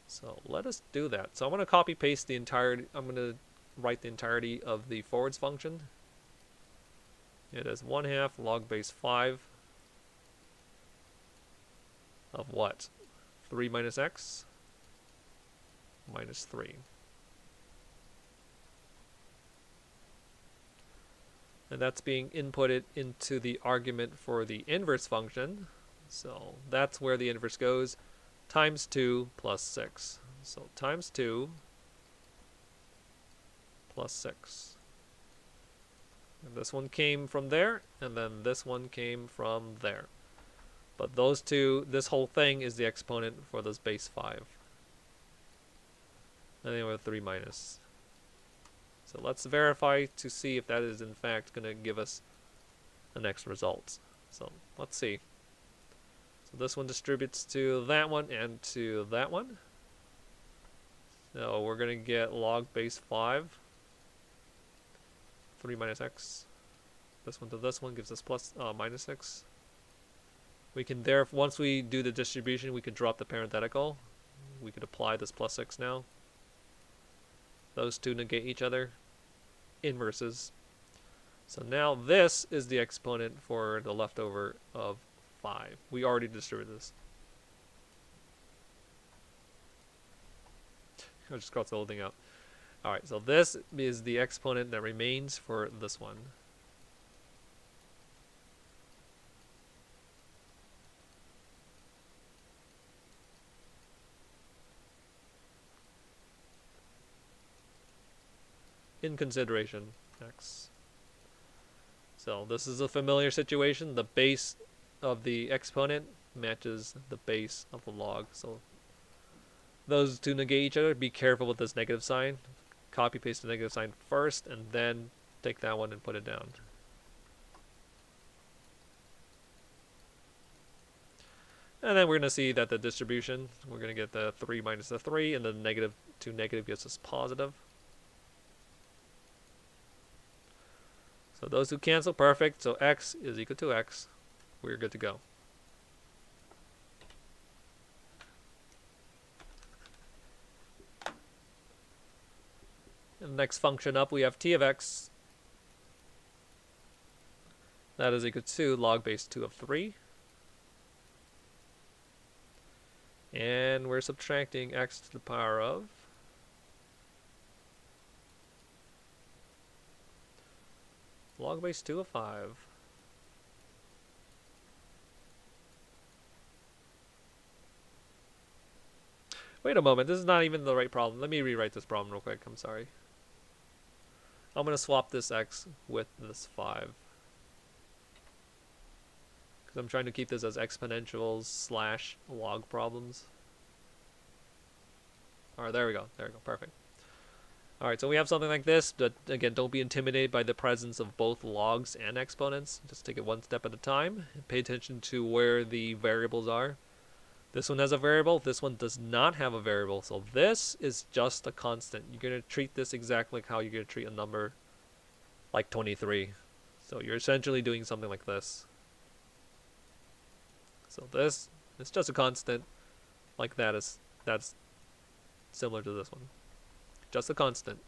So let us do that. So I'm going to copy paste the entire, I'm going to write the entirety of the forwards function. It is 1/2 log base 5 of what? 3 minus x minus 3. And that's being inputted into the argument for the inverse function. So that's where the inverse goes, times 2 plus 6. So times 2 plus 6. And this one came from there, and then this one came from there. But those two, this whole thing is the exponent for this base 5. And then we have 3 minus. So let's verify to see if that is in fact going to give us the next result. So let's see. So this one distributes to that one and to that one. So we're going to get log base 5. 3 minus x. This one to this one gives us plus minus 6. We can once we do the distribution, we could drop the parenthetical. We could apply this plus 6 now. Those two negate each other. Inverses. So now this is the exponent for the leftover of 5. We already distributed this. I'll just cross the whole thing out. Alright, so this is the exponent that remains for this one. In consideration, x. So this is a familiar situation. The base of the exponent matches the base of the log. So those two negate each other. Be careful with this negative sign. Copy paste the negative sign first, and then take that one and put it down. And then we're going to see that the distribution, we're going to get the 3 minus the 3, and the negative to negative gives us positive. So those two cancel, perfect. So x is equal to x. We're good to go. And the next function up, we have t of x. That is equal to log base 2 of 3. And we're subtracting x to the power of log base 2 of 5. Wait a moment, this is not even the right problem. Let me rewrite this problem real quick, I'm sorry. I'm going to swap this x with this 5. Because I'm trying to keep this as exponentials slash log problems. Alright, there we go, perfect. All right, so we have something like this, but again, don't be intimidated by the presence of both logs and exponents. Just take it one step at a time and pay attention to where the variables are. This one has a variable, this one does not have a variable, so this is just a constant. You're going to treat this exactly like how you're going to treat a number like 23. So you're essentially doing something like this. So this is just a constant, like that's similar to this one. Just a constant.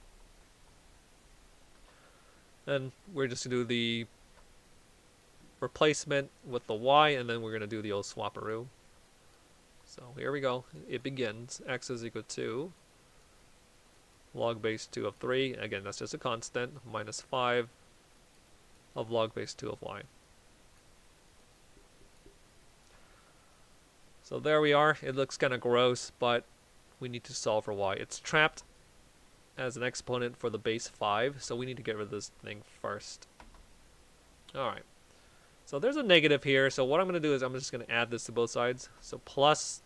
And we're just going to do the replacement with the y, and then we're going to do the old swapperoo. So here we go. It begins. X is equal to log base 2 of 3. Again, that's just a constant. Minus 5 of log base 2 of y. So there we are. It looks kind of gross, but we need to solve for y. It's trapped as an exponent for the base 5, so we need to get rid of this thing first. Alright. So there's a negative here, so what I'm going to do is I'm just going to add this to both sides. So plus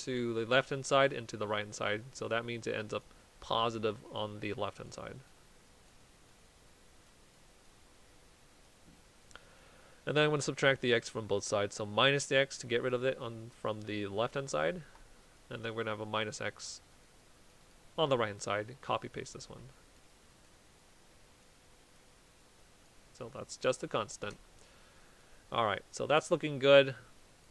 to the left-hand side and to the right-hand side. So that means it ends up positive on the left-hand side. And then I'm going to subtract the x from both sides. So minus the x to get rid of it from the left-hand side. And then we're going to have a minus x on the right-hand side. Copy paste this one. So that's just a constant. Alright, so that's looking good.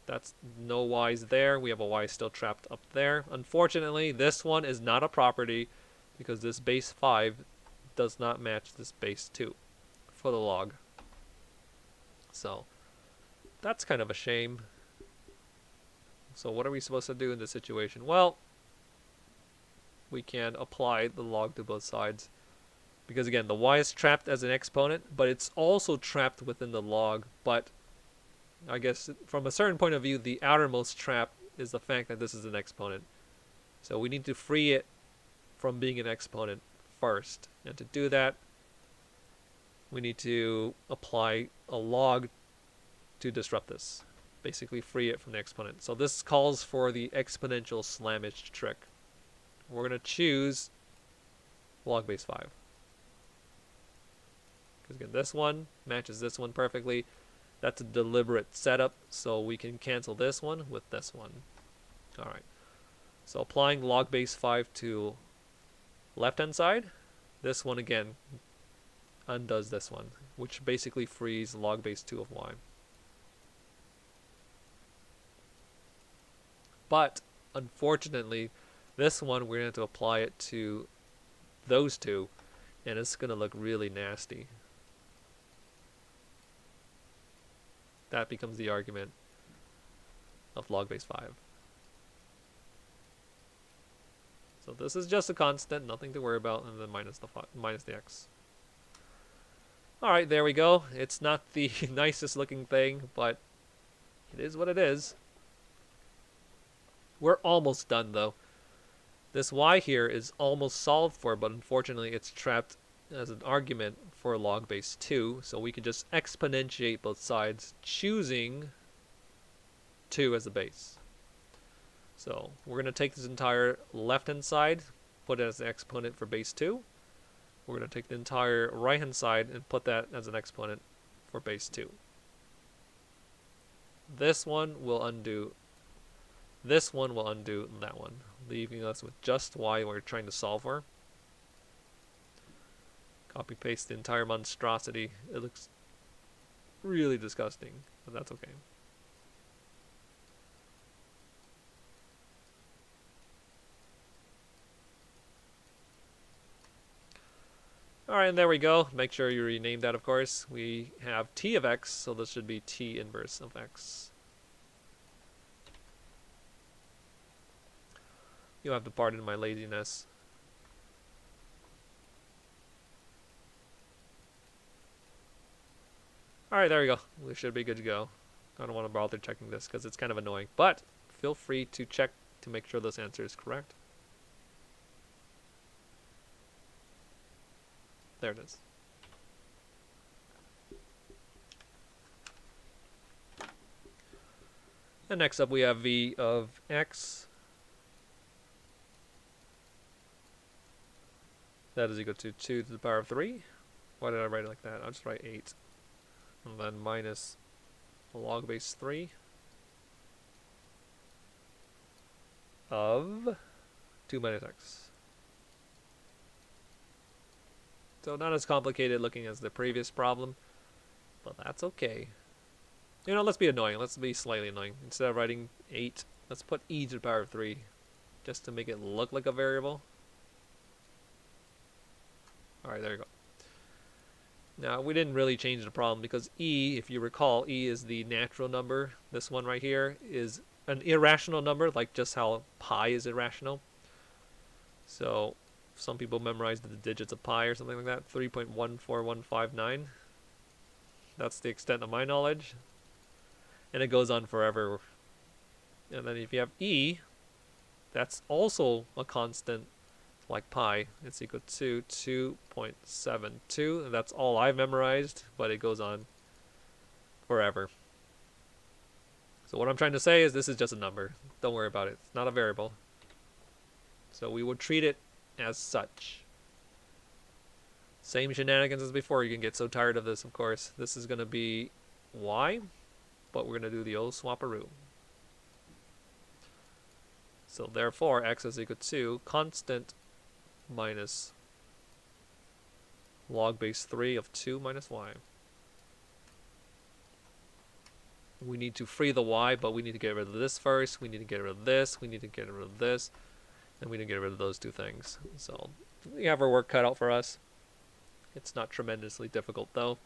That's no y's there. We have a y still trapped up there. Unfortunately, this one is not a property because this base 5 does not match this base 2 for the log. So that's kind of a shame. So what are we supposed to do in this situation? Well, we can apply the log to both sides. Because again, the y is trapped as an exponent, but it's also trapped within the log. But I guess from a certain point of view, the outermost trap is the fact that this is an exponent. So we need to free it from being an exponent first. And to do that, we need to apply a log to disrupt this. Basically free it from the exponent. So this calls for the exponential slammage trick. We're going to choose log base 5. Because again, this one matches this one perfectly. That's a deliberate setup, so we can cancel this one with this one. Alright. So applying log base 5 to left-hand side, this one again undoes this one, which basically frees log base 2 of y. But, unfortunately, this one we're going to have to apply it to those two, and it's going to look really nasty. That becomes the argument of log base 5. So this is just a constant, nothing to worry about, and then minus the x. Alright, there we go. It's not the nicest looking thing, but it is what it is. We're almost done though. This y here is almost solved for, but unfortunately it's trapped as an argument for log base 2, so we can just exponentiate both sides, choosing 2 as the base. So we're going to take this entire left-hand side, put it as an exponent for base 2. We're going to take the entire right-hand side and put that as an exponent for base 2. This one will undo that one, leaving us with just y we're trying to solve for. Copy paste the entire monstrosity. It looks really disgusting, but that's okay. Alright, and there we go. Make sure you rename that, of course. We have t of x, so this should be t inverse of x. You'll have to pardon my laziness. Alright, there we go. We should be good to go. I don't want to bother checking this because it's kind of annoying. But feel free to check to make sure this answer is correct. There it is. And next up we have v of x That is equal to 2 to the power of 3. Why did I write it like that? I'll just write 8. And then minus log base 3 of 2 minus x. So not as complicated looking as the previous problem, but that's okay. You know, let's be annoying. Let's be slightly annoying. Instead of writing 8, let's put e to the power of 3, just to make it look like a variable. Alright, there you go. Now, we didn't really change the problem because e, if you recall, e is the natural number. This one right here is an irrational number, like just how pi is irrational. So, some people memorize the digits of pi or something like that. 3.14159. That's the extent of my knowledge. And it goes on forever. And then if you have e, that's also a constant like pi. It's equal to 2.72. And that's all I've memorized, but it goes on forever. So what I'm trying to say is this is just a number. Don't worry about it. It's not a variable. So we would treat it as such. Same shenanigans as before. You can get so tired of this, of course. This is going to be y, but we're going to do the old swaparoo. So therefore, x is equal to constant minus log base 3 of 2 minus y. We need to free the y, but we need to get rid of this first. We need to get rid of this. We need to get rid of this. And we need to get rid of those two things. So we have our work cut out for us. It's not tremendously difficult, though.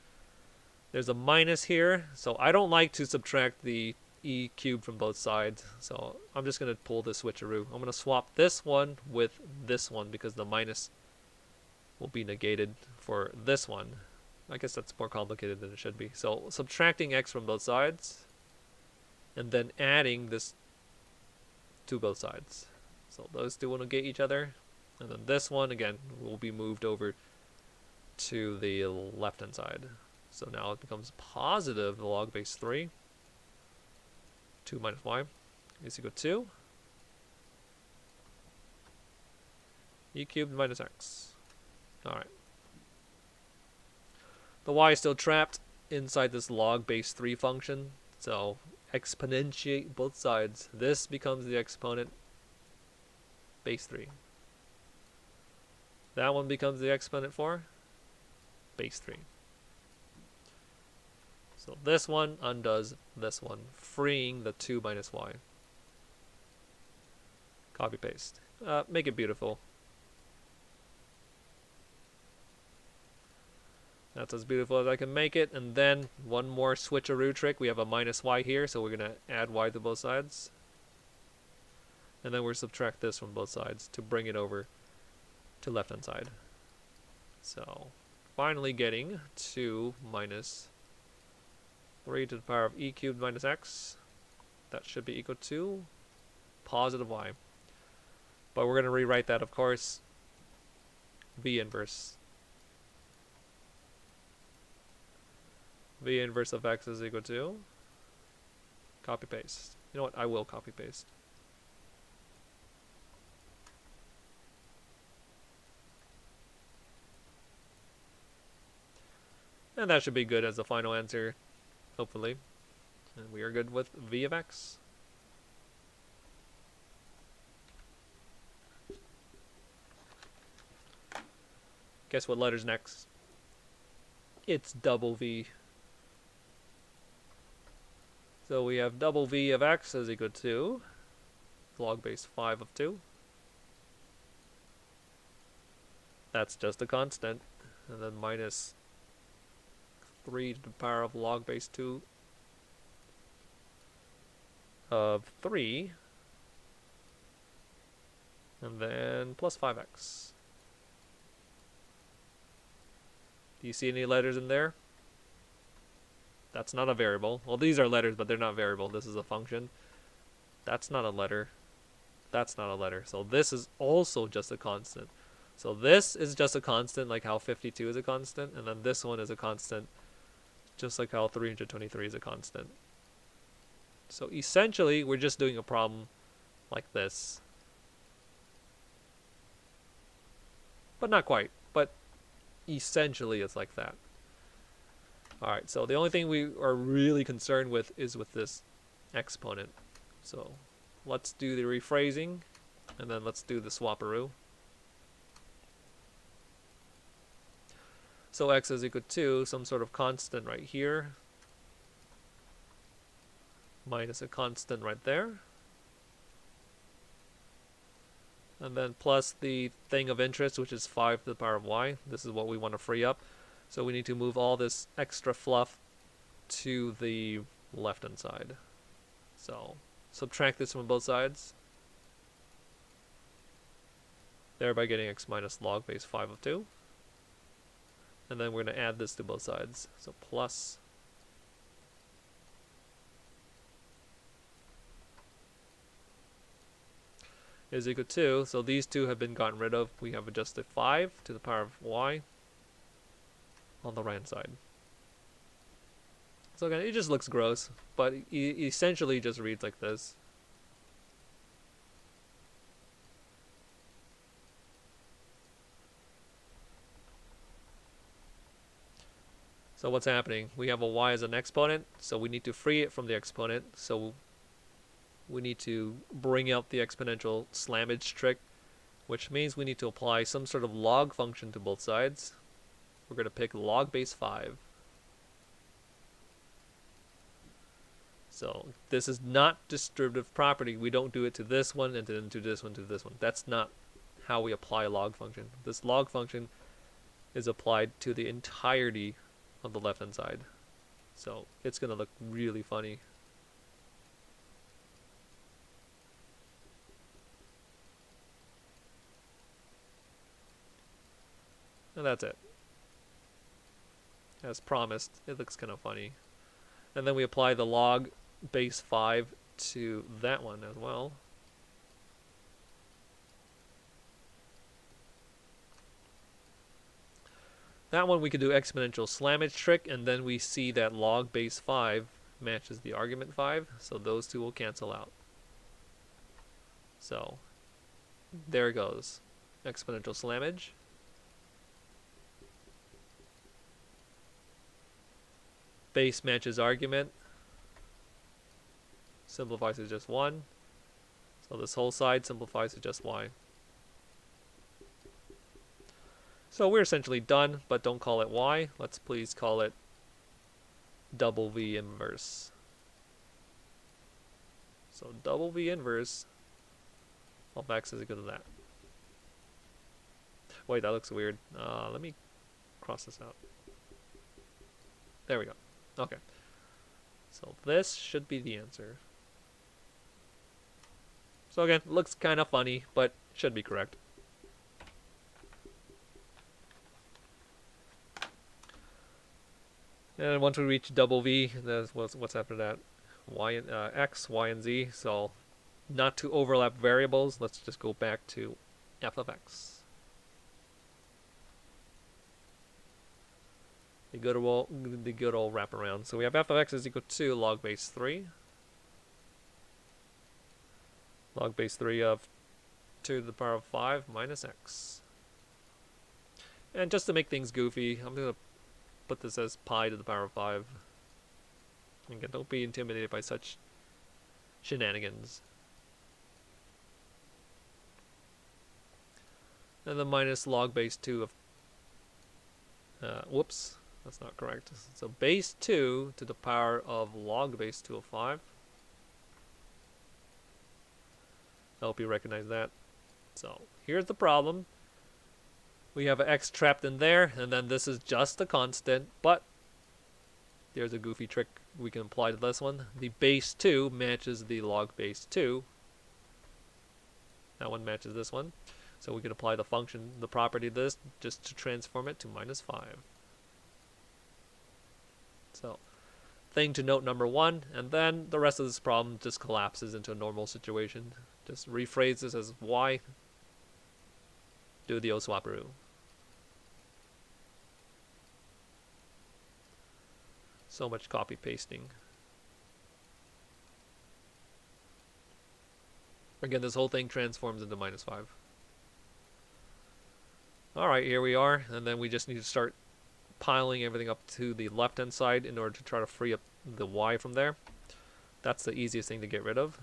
There's a minus here. So I don't like to subtract the e cubed from both sides. So I'm just going to pull the switcheroo. I'm going to swap this one with this one because the minus will be negated for this one. I guess that's more complicated than it should be. So subtracting x from both sides and then adding this to both sides. So those two will negate each other. And then this one, again, will be moved over to the left-hand side. So now it becomes positive log base 3. 2 minus y is equal to e cubed minus x. Alright. The y is still trapped inside this log base 3 function. So exponentiate both sides. This becomes the exponent base 3. That one becomes the exponent for base 3. So this one undoes this one, freeing the 2 minus y. Copy paste. Make it beautiful. That's as beautiful as I can make it. And then one more switcheroo trick. We have a minus y here, so we're going to add y to both sides. And then we'll subtract this from both sides to bring it over to left-hand side. So finally getting 2 minus 3 to the power of e cubed minus x. That should be equal to positive y. But we're going to rewrite that, of course, v inverse. V inverse of x is equal to copy paste. You know what? I will copy paste. And that should be good as the final answer, hopefully. And we are good with v of x. Guess what letter's next? It's double v. So we have double v of x is equal to log base 5 of 2. That's just a constant. And then minus 3 to the power of log base 2 of 3. And then plus 5x. Do you see any letters in there? That's not a variable. Well, these are letters, but they're not variable. This is a function. That's not a letter. That's not a letter. So this is also just a constant. So this is just a constant, like how 52 is a constant. And then this one is a constant, just like how 323 is a constant. So essentially, we're just doing a problem like this. But not quite. essentially it's like that. Alright, so the only thing we are really concerned with is with this exponent. So let's do the rephrasing, and then let's do the swaparoo. So x is equal to some sort of constant right here, minus a constant right there, and then plus the thing of interest, which is 5 to the power of y. This is what we want to free up. So we need to move all this extra fluff to the left-hand side. So subtract this from both sides, thereby getting x minus log base 5 of 2. And then we're going to add this to both sides. So plus is equal to, so these two have been gotten rid of. We have adjusted 5 to the power of y on the right hand side. So again, it just looks gross, but essentially just reads like this. So what's happening? We have a y as an exponent, so we need to free it from the exponent. So we need to bring out the exponential slammage trick, which means we need to apply some sort of log function to both sides. We're going to pick log base 5. So this is not distributive property. We don't do it to this one and then to this one to this one. That's not how we apply a log function. This log function is applied to the entirety on the left hand side. So it's going to look really funny. And that's it. As promised, it looks kind of funny. And then we apply the log base 5 to that one as well. That one we could do exponential slammage trick, and then we see that log base 5 matches the argument 5, so those two will cancel out. So there it goes. Exponential slammage. Base matches argument. Simplifies to just 1. So this whole side simplifies to just y. So we're essentially done, but don't call it y. Let's please call it double V inverse. So double V inverse of x is equal to that. Wait, that looks weird. Let me cross this out. There we go. Okay. So this should be the answer. So again, looks kind of funny, but should be correct. And once we reach double V, that's what's after that? X, Y, and Z. So not to overlap variables, let's just go back to f of x. The good old wraparound. So we have f of x is equal to log base 3. Log base 3 of 2 to the power of 5 minus x. And just to make things goofy, I'm going to put this as pi to the power of 5. Again, don't be intimidated by such shenanigans. And then minus log base 2 of... whoops, that's not correct. So base 2 to the power of log base 2 of 5. I hope you recognize that. So here's the problem. We have an x trapped in there, and then this is just a constant, but there's a goofy trick we can apply to this one. The base 2 matches the log base 2. That one matches this one. So we can apply the function, the property of this, just to transform it to minus 5. So, thing to note number 1, and then the rest of this problem just collapses into a normal situation. Just rephrase this as y. Do the O-swaparoo. So much copy pasting. Again, this whole thing transforms into minus 5. Alright, here we are, and then we just need to start piling everything up to the left-hand side in order to try to free up the y from there. That's the easiest thing to get rid of.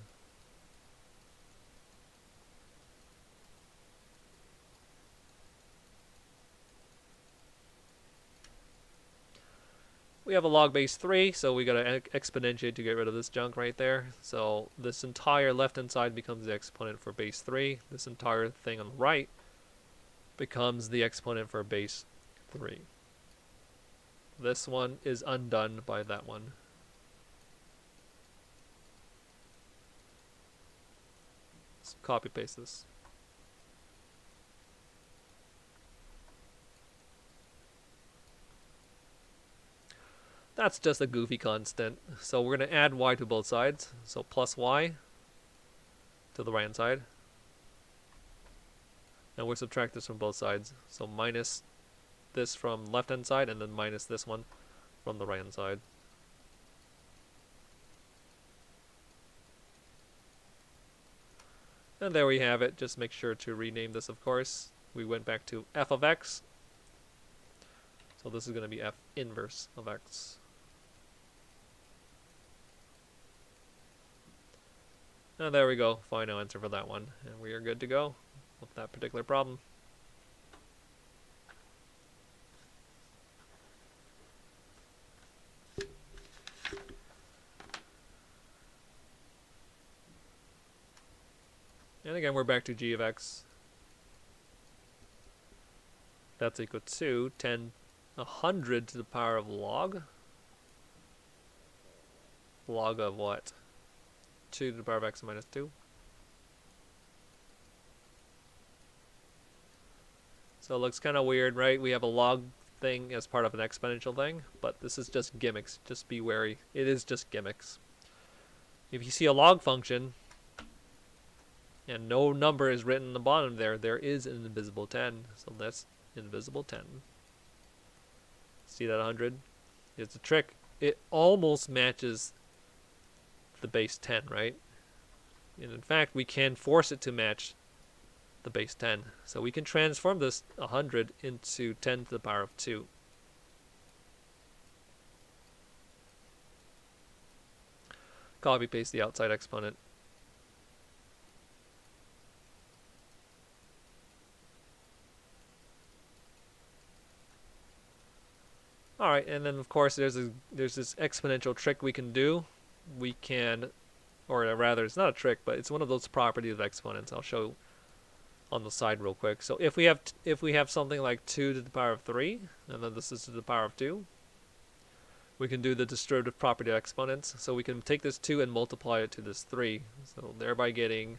We have a log base 3, so we gotta exponentiate to get rid of this junk right there. So this entire left-hand side becomes the exponent for base 3. This entire thing on the right becomes the exponent for base 3. This one is undone by that one. Let's copy paste this. That's just a goofy constant. So we're going to add y to both sides. So plus y to the right hand side. And we'll subtract this from both sides. So minus this from left hand side and then minus this one from the right hand side. And there we have it. Just make sure to rename this, of course. We went back to f of x. So this is going to be f inverse of x. And there we go. Final answer for that one. And we are good to go with that particular problem. And again, we're back to g of x. That's equal to 100 to the power of log. Log of what? 2 to the power of x minus 2. So it looks kind of weird, right? We have a log thing as part of an exponential thing, but this is just gimmicks. Just be wary. It is just gimmicks. If you see a log function and no number is written in the bottom there, there is an invisible 10. So that's invisible 10. See that 100? It's a trick. It almost matches the base 10, right? And in fact, we can force it to match the base 10. So we can transform this 100 into 10 to the power of 2. Copy paste the outside exponent. Alright, and then of course there's this exponential trick we can do. We can, or rather it's not a trick, but it's one of those properties of exponents. I'll show on the side real quick. So if we have something like 2 to the power of 3, and then this is to the power of 2, we can do the distributive property of exponents. So we can take this 2 and multiply it to this 3, so thereby getting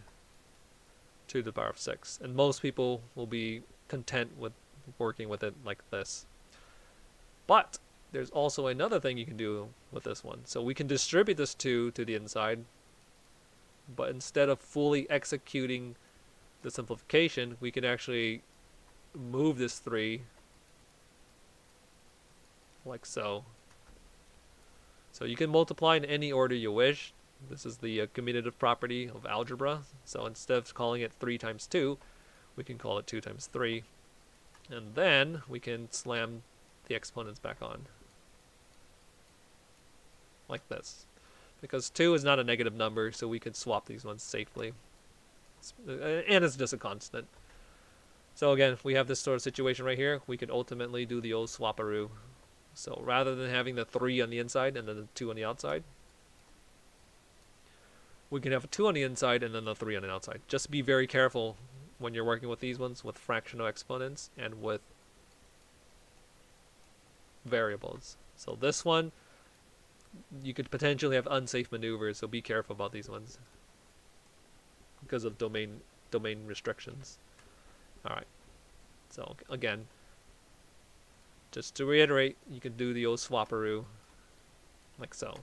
2 to the power of 6. And most people will be content with working with it like this. But there's also another thing you can do with this one. So we can distribute this 2 to the inside, but instead of fully executing the simplification, we can actually move this 3 like so. So you can multiply in any order you wish. This is the commutative property of algebra. So instead of calling it 3 times 2, we can call it 2 times 3. And then we can slam the exponents back on. Like this. Because 2 is not a negative number, so we can swap these ones safely. And it's just a constant. So again, we have this sort of situation right here. We could ultimately do the old swaparoo. So rather than having the 3 on the inside and then the 2 on the outside, we can have a 2 on the inside and then the 3 on the outside. Just be very careful when you're working with these ones, with fractional exponents and with variables. So this one, you could potentially have unsafe maneuvers, so be careful about these ones because of domain restrictions. Alright, so again, just to reiterate, you can do the old swaparoo like so,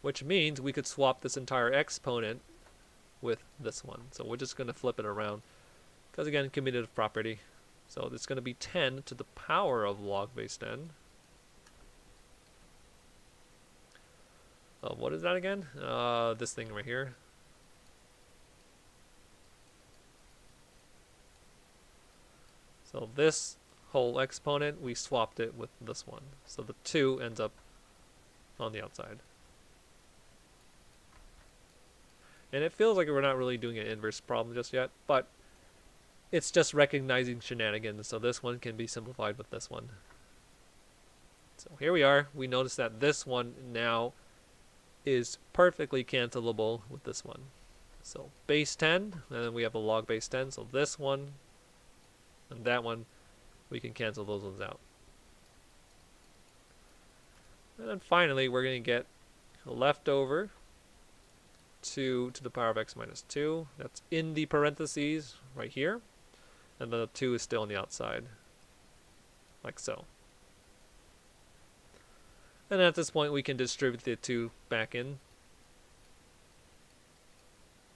which means we could swap this entire exponent with this one. So we're just going to flip it around because again, commutative property. So it's going to be 10 to the power of log base 10. What is that again? This thing right here. So this whole exponent, we swapped it with this one. So the 2 ends up on the outside. And it feels like we're not really doing an inverse problem just yet, but it's just recognizing shenanigans. So this one can be simplified with this one. So here we are. We notice that this one now is perfectly cancelable with this one. So base 10, and then we have a log base 10. So this one and that one, we can cancel those ones out. And then finally, we're going to get a leftover 2 to the power of x minus 2. That's in the parentheses right here. And then the 2 is still on the outside, like so. And at this point, we can distribute the 2 back in.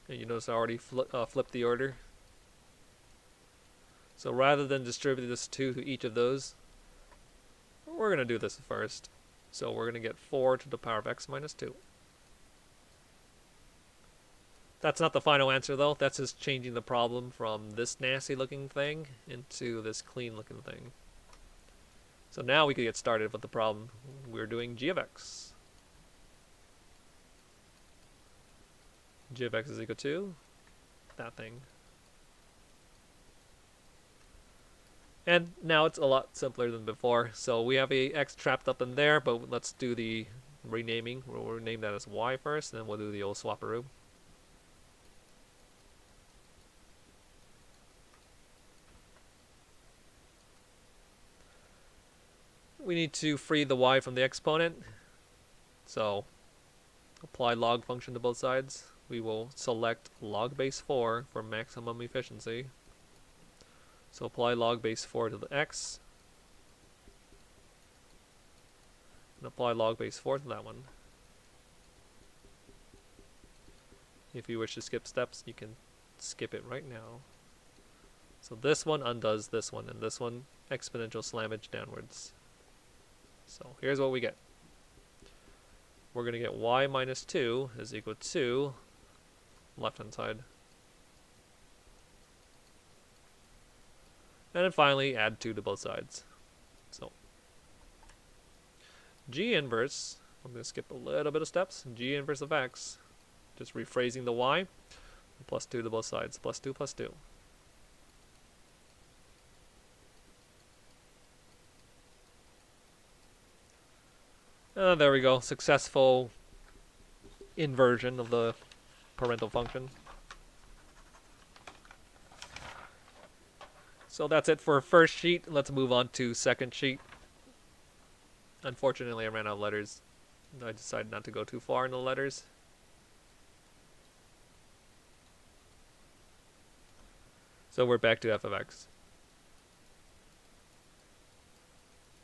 And you notice I already flipped the order. So rather than distribute this 2 to each of those, we're going to do this first. So we're going to get 4 to the power of x minus 2. That's not the final answer though. That's just changing the problem from this nasty looking thing into this clean looking thing. So now we can get started with the problem. We're doing g of x. G of x is equal to that thing. And now it's a lot simpler than before. So we have a x trapped up in there, but let's do the renaming. We'll rename that as y first, and then we'll do the old swapperoo. We need to free the y from the exponent. So apply log function to both sides. We will select log base 4 for maximum efficiency. So apply log base 4 to the x. And apply log base 4 to that one. If you wish to skip steps, you can skip it right now. So this one undoes this one, and this one exponential slammage downwards. So here's what we get. We're going to get y minus 2 is equal to left-hand side. And then finally add 2 to both sides. So g inverse, I'm going to skip a little bit of steps. G inverse of x, just rephrasing the y, plus 2 to both sides, plus 2 plus 2. There we go, successful inversion of the parental function. So that's it for first sheet. Let's move on to second sheet. Unfortunately, I ran out of letters. I decided not to go too far in the letters. So we're back to f of x.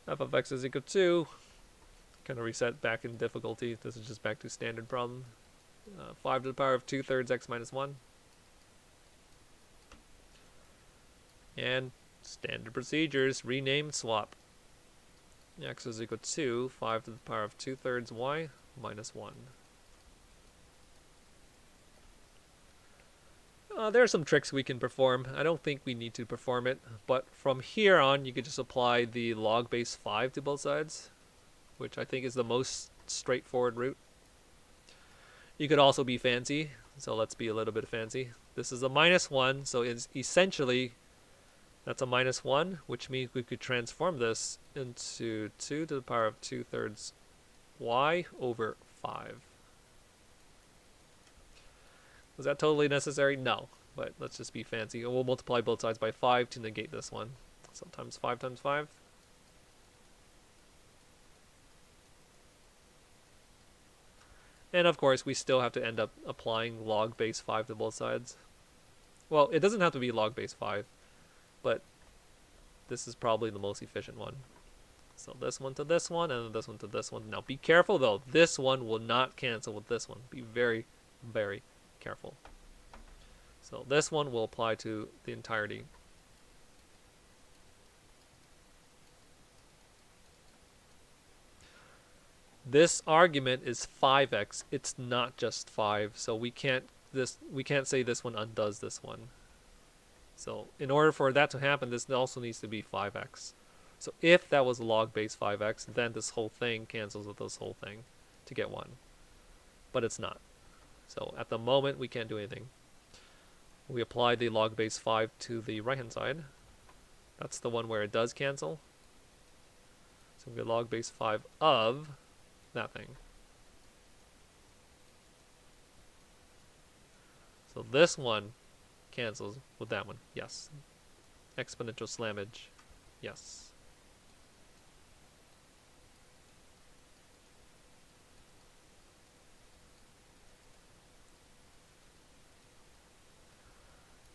F of x is equal to, kind of reset back in difficulty. This is just back to standard problem. 5 to the power of 2/3 x minus 1. And standard procedures, rename, swap. X is equal to 5 to the power of 2/3 y minus 1. There are some tricks we can perform. I don't think we need to perform it, but from here on you could just apply the log base 5 to both sides, which I think is the most straightforward route. You could also be fancy, so let's be a little bit fancy. This is a minus 1, so it's essentially that's a minus 1, which means we could transform this into 2 to the power of 2/3 y over 5. Was that totally necessary? No, but let's just be fancy. And we'll multiply both sides by 5 to negate this one. So times 5 times 5. And of course, we still have to end up applying log base 5 to both sides. Well, it doesn't have to be log base 5, but this is probably the most efficient one. So this one to this one, and then this one to this one. Now be careful though, this one will not cancel with this one. Be very, very careful. So this one will apply to the entirety. This argument is 5x. It's not just 5, so we can't say this one undoes this one. So in order for that to happen, this also needs to be 5x. So if that was log base 5x, then this whole thing cancels with this whole thing to get 1. But it's not. So at the moment, we can't do anything. We apply the log base 5 to the right-hand side. That's the one where it does cancel. So we get log base 5 of that thing. So this one cancels with that one. Yes. Exponential slammage. Yes.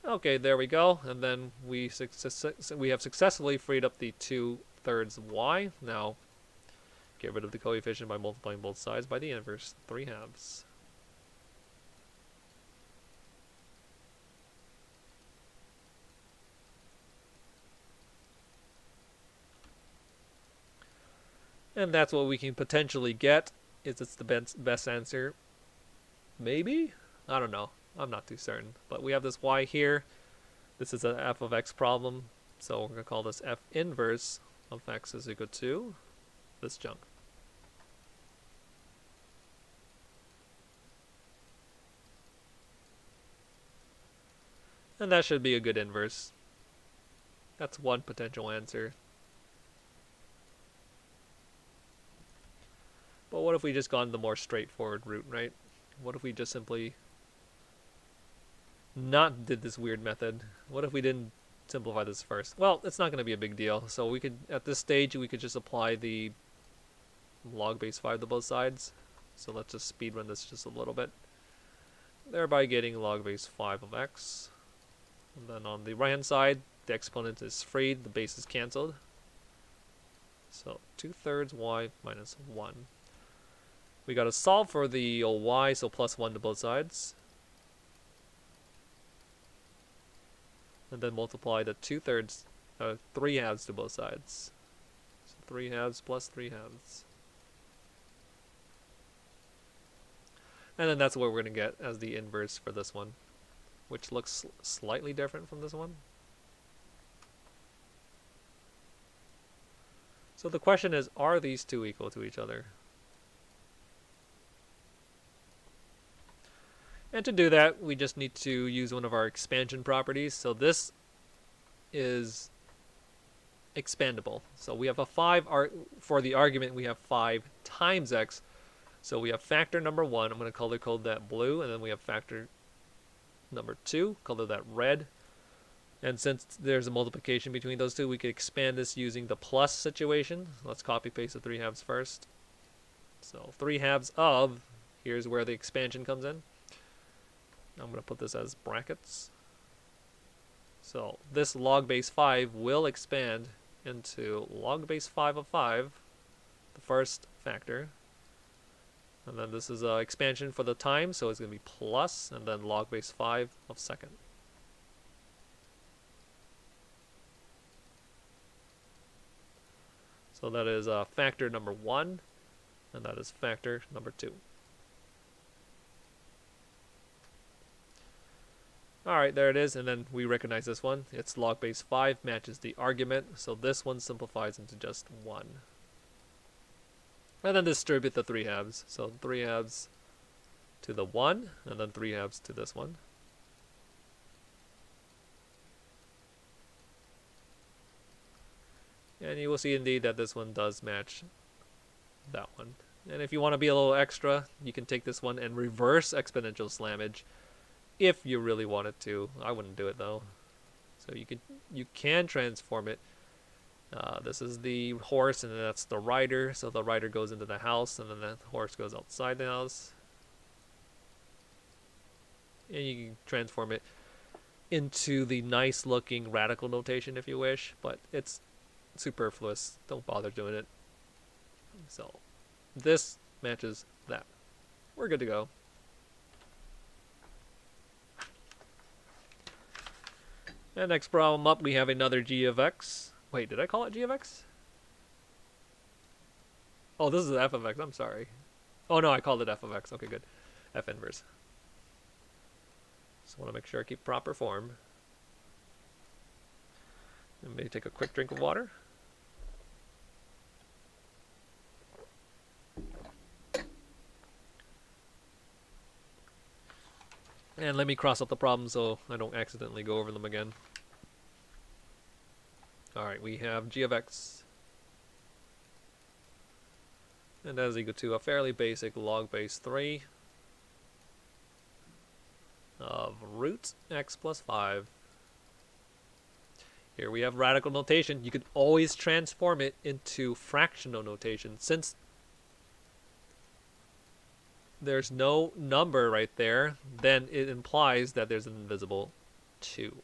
Okay, there we go. And then we have successfully freed up the 2/3 y. Now, get rid of the coefficient by multiplying both sides by the inverse, 3/2. And that's what we can potentially get. Is it's the best answer? Maybe? I don't know. I'm not too certain. But we have this y here. This is an f of x problem. So we're going to call this f inverse of x is equal to this junk. And that should be a good inverse. That's one potential answer. But what if we just gone the more straightforward route, right? What if we just simply not did this weird method? What if we didn't simplify this first? Well, it's not going to be a big deal. So we could, at this stage, we could just apply the log base 5 to both sides. So let's just speed run this just a little bit. Thereby getting log base 5 of x. And then on the right hand side, the exponent is freed, the base is cancelled. So 2/3 y minus 1. We got to solve for the y, so plus 1 to both sides. And then multiply the 2/3, 3/2 to both sides. So 3/2 plus 3/2. And then that's what we're going to get as the inverse for this one, which looks slightly different from this one. So the question is, are these two equal to each other? And to do that, we just need to use one of our expansion properties. So this is expandable. So we have a 5, for the argument, we have 5 times x. So we have factor number 1, I'm going to color code that blue, and then we have factor number 2, color that red. And since there's a multiplication between those two, we could expand this using the plus situation. Let's copy paste the 3/2 first. So 3/2 of, here's where the expansion comes in. I'm going to put this as brackets. So this log base 5 will expand into log base 5 of 5, the first factor. And then this is an expansion for the time, so it's going to be plus, and then log base 5 of second. So that is factor number 1, and that is factor number 2. Alright, there it is, and then we recognize this one. It's log base 5 matches the argument, so this one simplifies into just 1. And then distribute the 3/2. So 3/2 to the 1, and then 3/2 to this one. And you will see indeed that this one does match that one. And if you want to be a little extra, you can take this one and reverse exponential slammage if you really wanted to. I wouldn't do it though. So you can transform it. This is the horse, and then that's the rider. So the rider goes into the house, and then the horse goes outside the house. And you can transform it into the nice looking radical notation if you wish, but it's superfluous. Don't bother doing it. So this matches that. We're good to go. And next problem up, we have another g of x. Wait, did I call it g of x? Oh, this is f of x. I'm sorry. Oh no, I called it f of x. Okay, good. F inverse. Just want to make sure I keep proper form. Let me take a quick drink of water. And let me cross out the problems so I don't accidentally go over them again. Alright, we have g of x. And that is equal to a fairly basic log base 3 of root x plus 5. Here we have radical notation. You could always transform it into fractional notation. Since there's no number right there, then it implies that there's an invisible 2.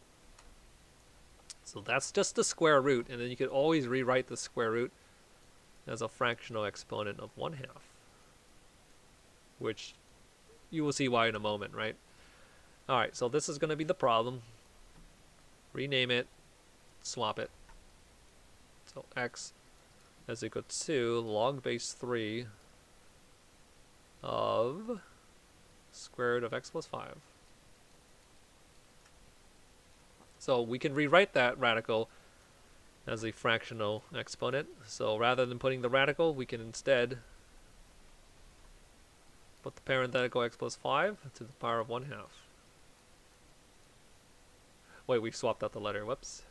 So that's just the square root, and then you could always rewrite the square root as a fractional exponent of 1/2. Which you will see why in a moment, right? Alright, so this is going to be the problem. Rename it, swap it. So x is equal to log base 3 of square root of x plus 5. So we can rewrite that radical as a fractional exponent. So rather than putting the radical, we can instead put the parenthetical x plus 5 to the power of 1/2. Wait, we swapped out the letter. Whoops.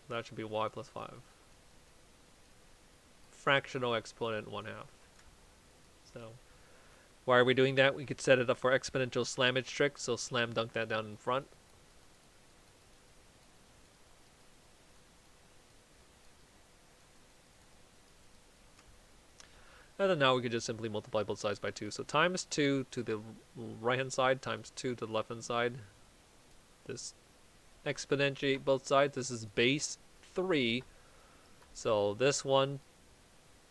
That should be y plus 5. Fractional exponent 1/2. So why are we doing that? We could set it up for exponential slammage trick, so slam dunk that down in front. And then now we could just simply multiply both sides by 2. So times 2 to the right hand side times 2 to the left hand side. This exponentiate both sides. This is base 3. So this one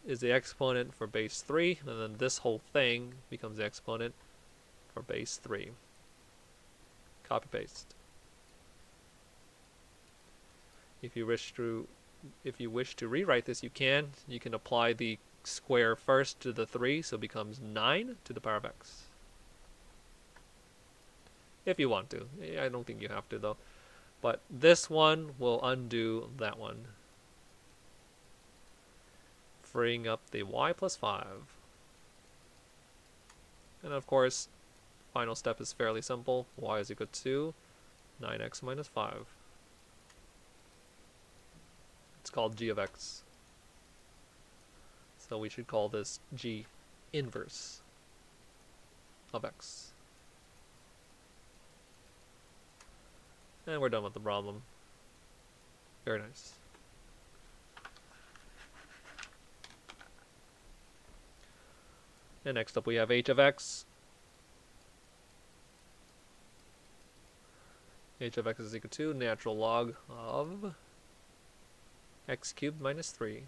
is the exponent for base 3, and then this whole thing becomes the exponent for base 3. Copy paste. If you wish to rewrite this, you can. You can apply the square first to the 3, so it becomes 9 to the power of x. If you want to. I don't think you have to though. But this one will undo that one, freeing up the y plus 5. And of course, final step is fairly simple. Y is equal to 9x minus 5. It's called g of x. So we should call this g inverse of x. And we're done with the problem. Very nice. And next up we have h of x. H of x is equal to natural log of x cubed minus 3.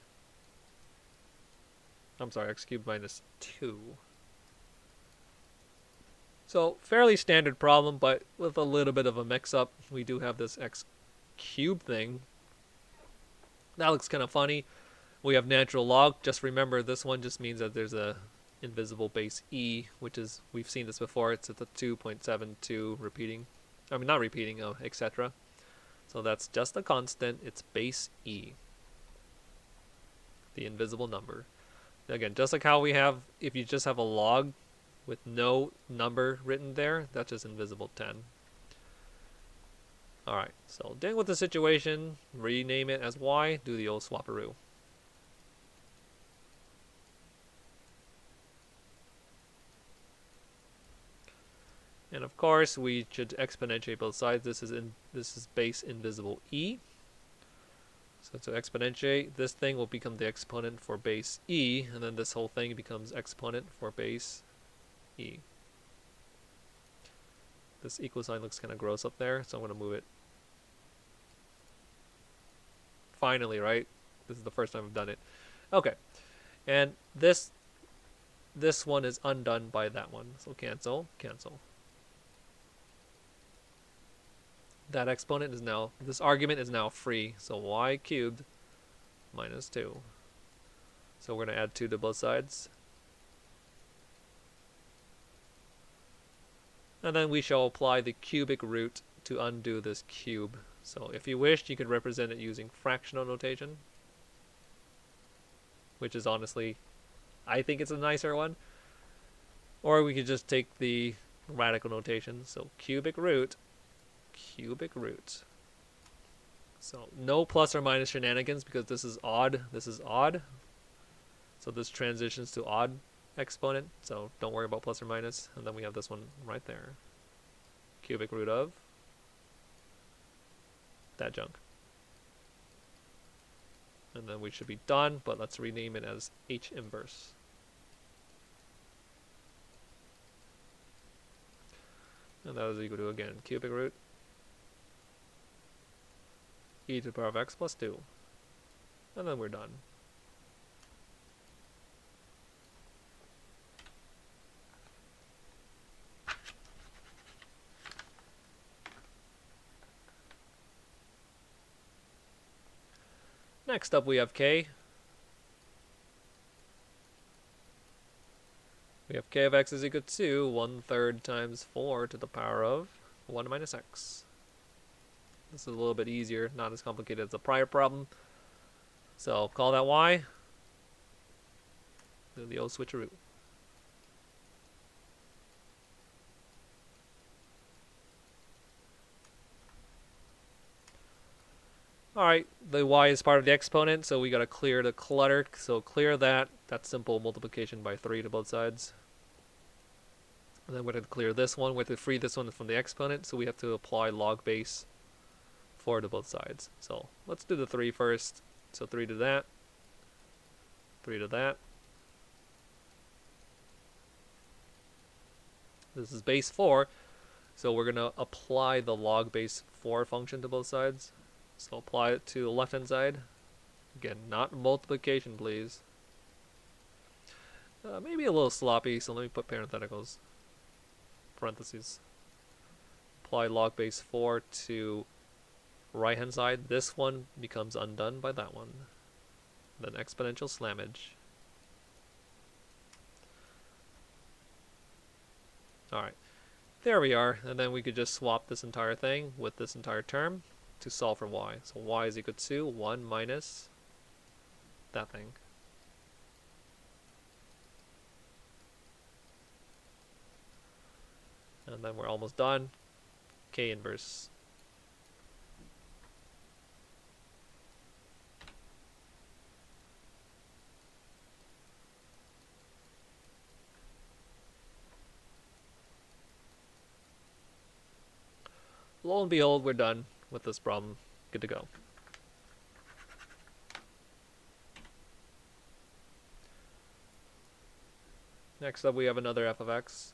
I'm sorry, x cubed minus 2. So, fairly standard problem, but with a little bit of a mix-up. We do have this x cubed thing. That looks kind of funny. We have natural log. Just remember, this one just means that there's a invisible base e, which is, we've seen this before, it's at the 2.72 repeating. I mean, not repeating, etc. So that's just a constant. It's base e, the invisible number. Again, just like how we have, if you just have a log with no number written there, that's just invisible 10. Alright, so dealing with the situation, rename it as y, do the old swapperoo. And of course, we should exponentiate both sides. This is base invisible e. So to exponentiate, this thing will become the exponent for base e, and then this whole thing becomes exponent for base e. This equal sign looks kind of gross up there, so I'm going to move it. Finally, right? This is the first time I've done it. Okay, and this one is undone by that one, so cancel, cancel. That exponent is now, this argument is now free, so y cubed minus 2. So we're going to add 2 to both sides. And then we shall apply the cubic root to undo this cube. So if you wished, you could represent it using fractional notation, which is honestly, I think it's a nicer one. Or we could just take the radical notation. So cubic root. So no plus or minus shenanigans because this is odd. So this transitions to odd exponent. So don't worry about plus or minus. And then we have this one right there. Cubic root of that junk. And then we should be done, but let's rename it as H inverse. And that is equal to, again, cubic root e to the power of x plus 2. And then we're done. Next up we have k. We have k of x is equal to 1/3 times 4 to the power of 1 minus x. This is a little bit easier, not as complicated as the prior problem. So call that y. Do the old switcheroo. Alright, the y is part of the exponent, so we gotta clear the clutter. So clear that. That's simple multiplication by 3 to both sides. And then we're going to clear this one. We have to free this one from the exponent, so we have to apply log base 4 to both sides. So let's do the 3 first. So 3 to that. 3 to that. This is base 4, so we're going to apply the log base 4 function to both sides. So apply it to the left-hand side. Again, not multiplication, please. Maybe a little sloppy, so let me put parentheticals. Parentheses. Apply log base 4 to right-hand side. This one becomes undone by that one. Then exponential slammage. Alright. There we are. And then we could just swap this entire thing with this entire term to solve for y. So y is equal to 1 minus that thing. And then we're almost done. K inverse. Lo and behold, we're done with this problem. Good to go. Next up we have another f of x.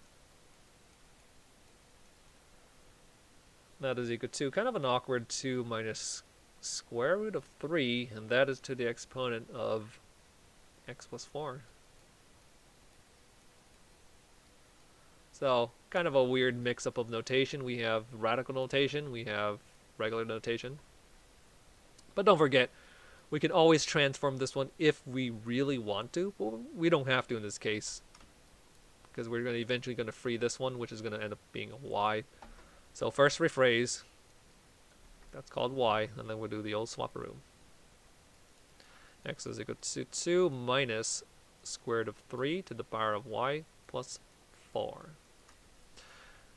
That is equal to kind of an awkward 2 minus square root of 3, and that is to the exponent of x plus 4. So, kind of a weird mix-up of notation. We have radical notation, we have regular notation. But don't forget, we can always transform this one if we really want to, but we don't have to in this case, because we're eventually going to free this one, which is going to end up being a y. So first rephrase, that's called y, and then we'll do the old swapperoo. X is equal to 2 minus square root of 3 to the power of y plus 4.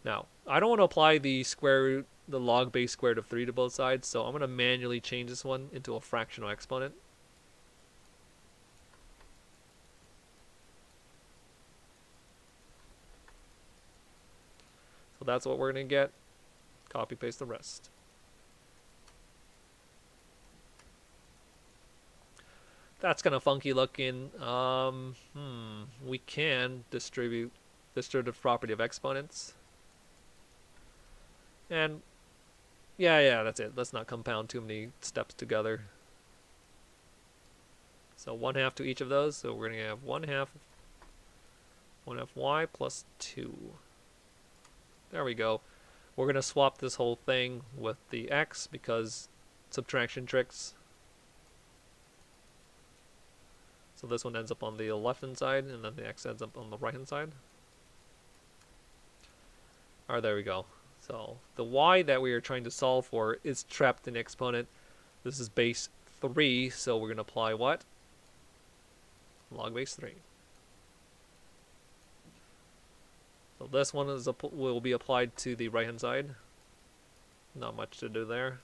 Now, I don't want to apply the square root, the log base square root of 3 to both sides, so I'm going to manually change this one into a fractional exponent. So that's what we're going to get. Copy paste the rest. That's kind of funky looking. We can distribute distributive property of exponents. And yeah, that's it. Let's not compound too many steps together. So 1/2 to each of those. So we're going to have 1/2 y plus 2. There we go. We're going to swap this whole thing with the x because subtraction tricks. So this one ends up on the left-hand side, and then the x ends up on the right-hand side. Alright, there we go. So the y that we are trying to solve for is trapped in the exponent. This is base 3, so we're going to apply what? Log base 3. So this one will be applied to the right-hand side. Not much to do there.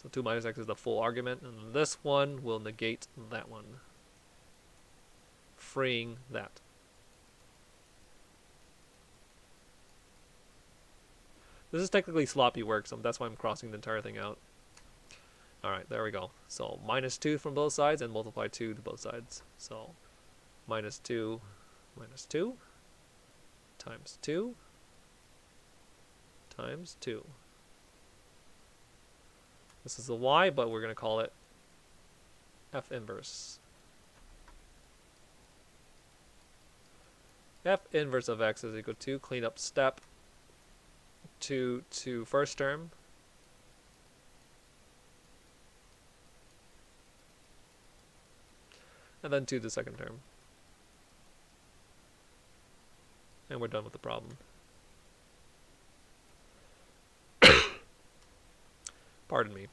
So 2 minus x is the full argument, and this one will negate that one, freeing that. This is technically sloppy work, so that's why I'm crossing the entire thing out. Alright, there we go. So minus 2 from both sides and multiply 2 to both sides. So minus 2 times 2 times 2. This is the y, but we're going to call it f inverse. F inverse of x is equal to, clean up step 2 to first term, and then 2 to second term. And we're done with the problem. Pardon me.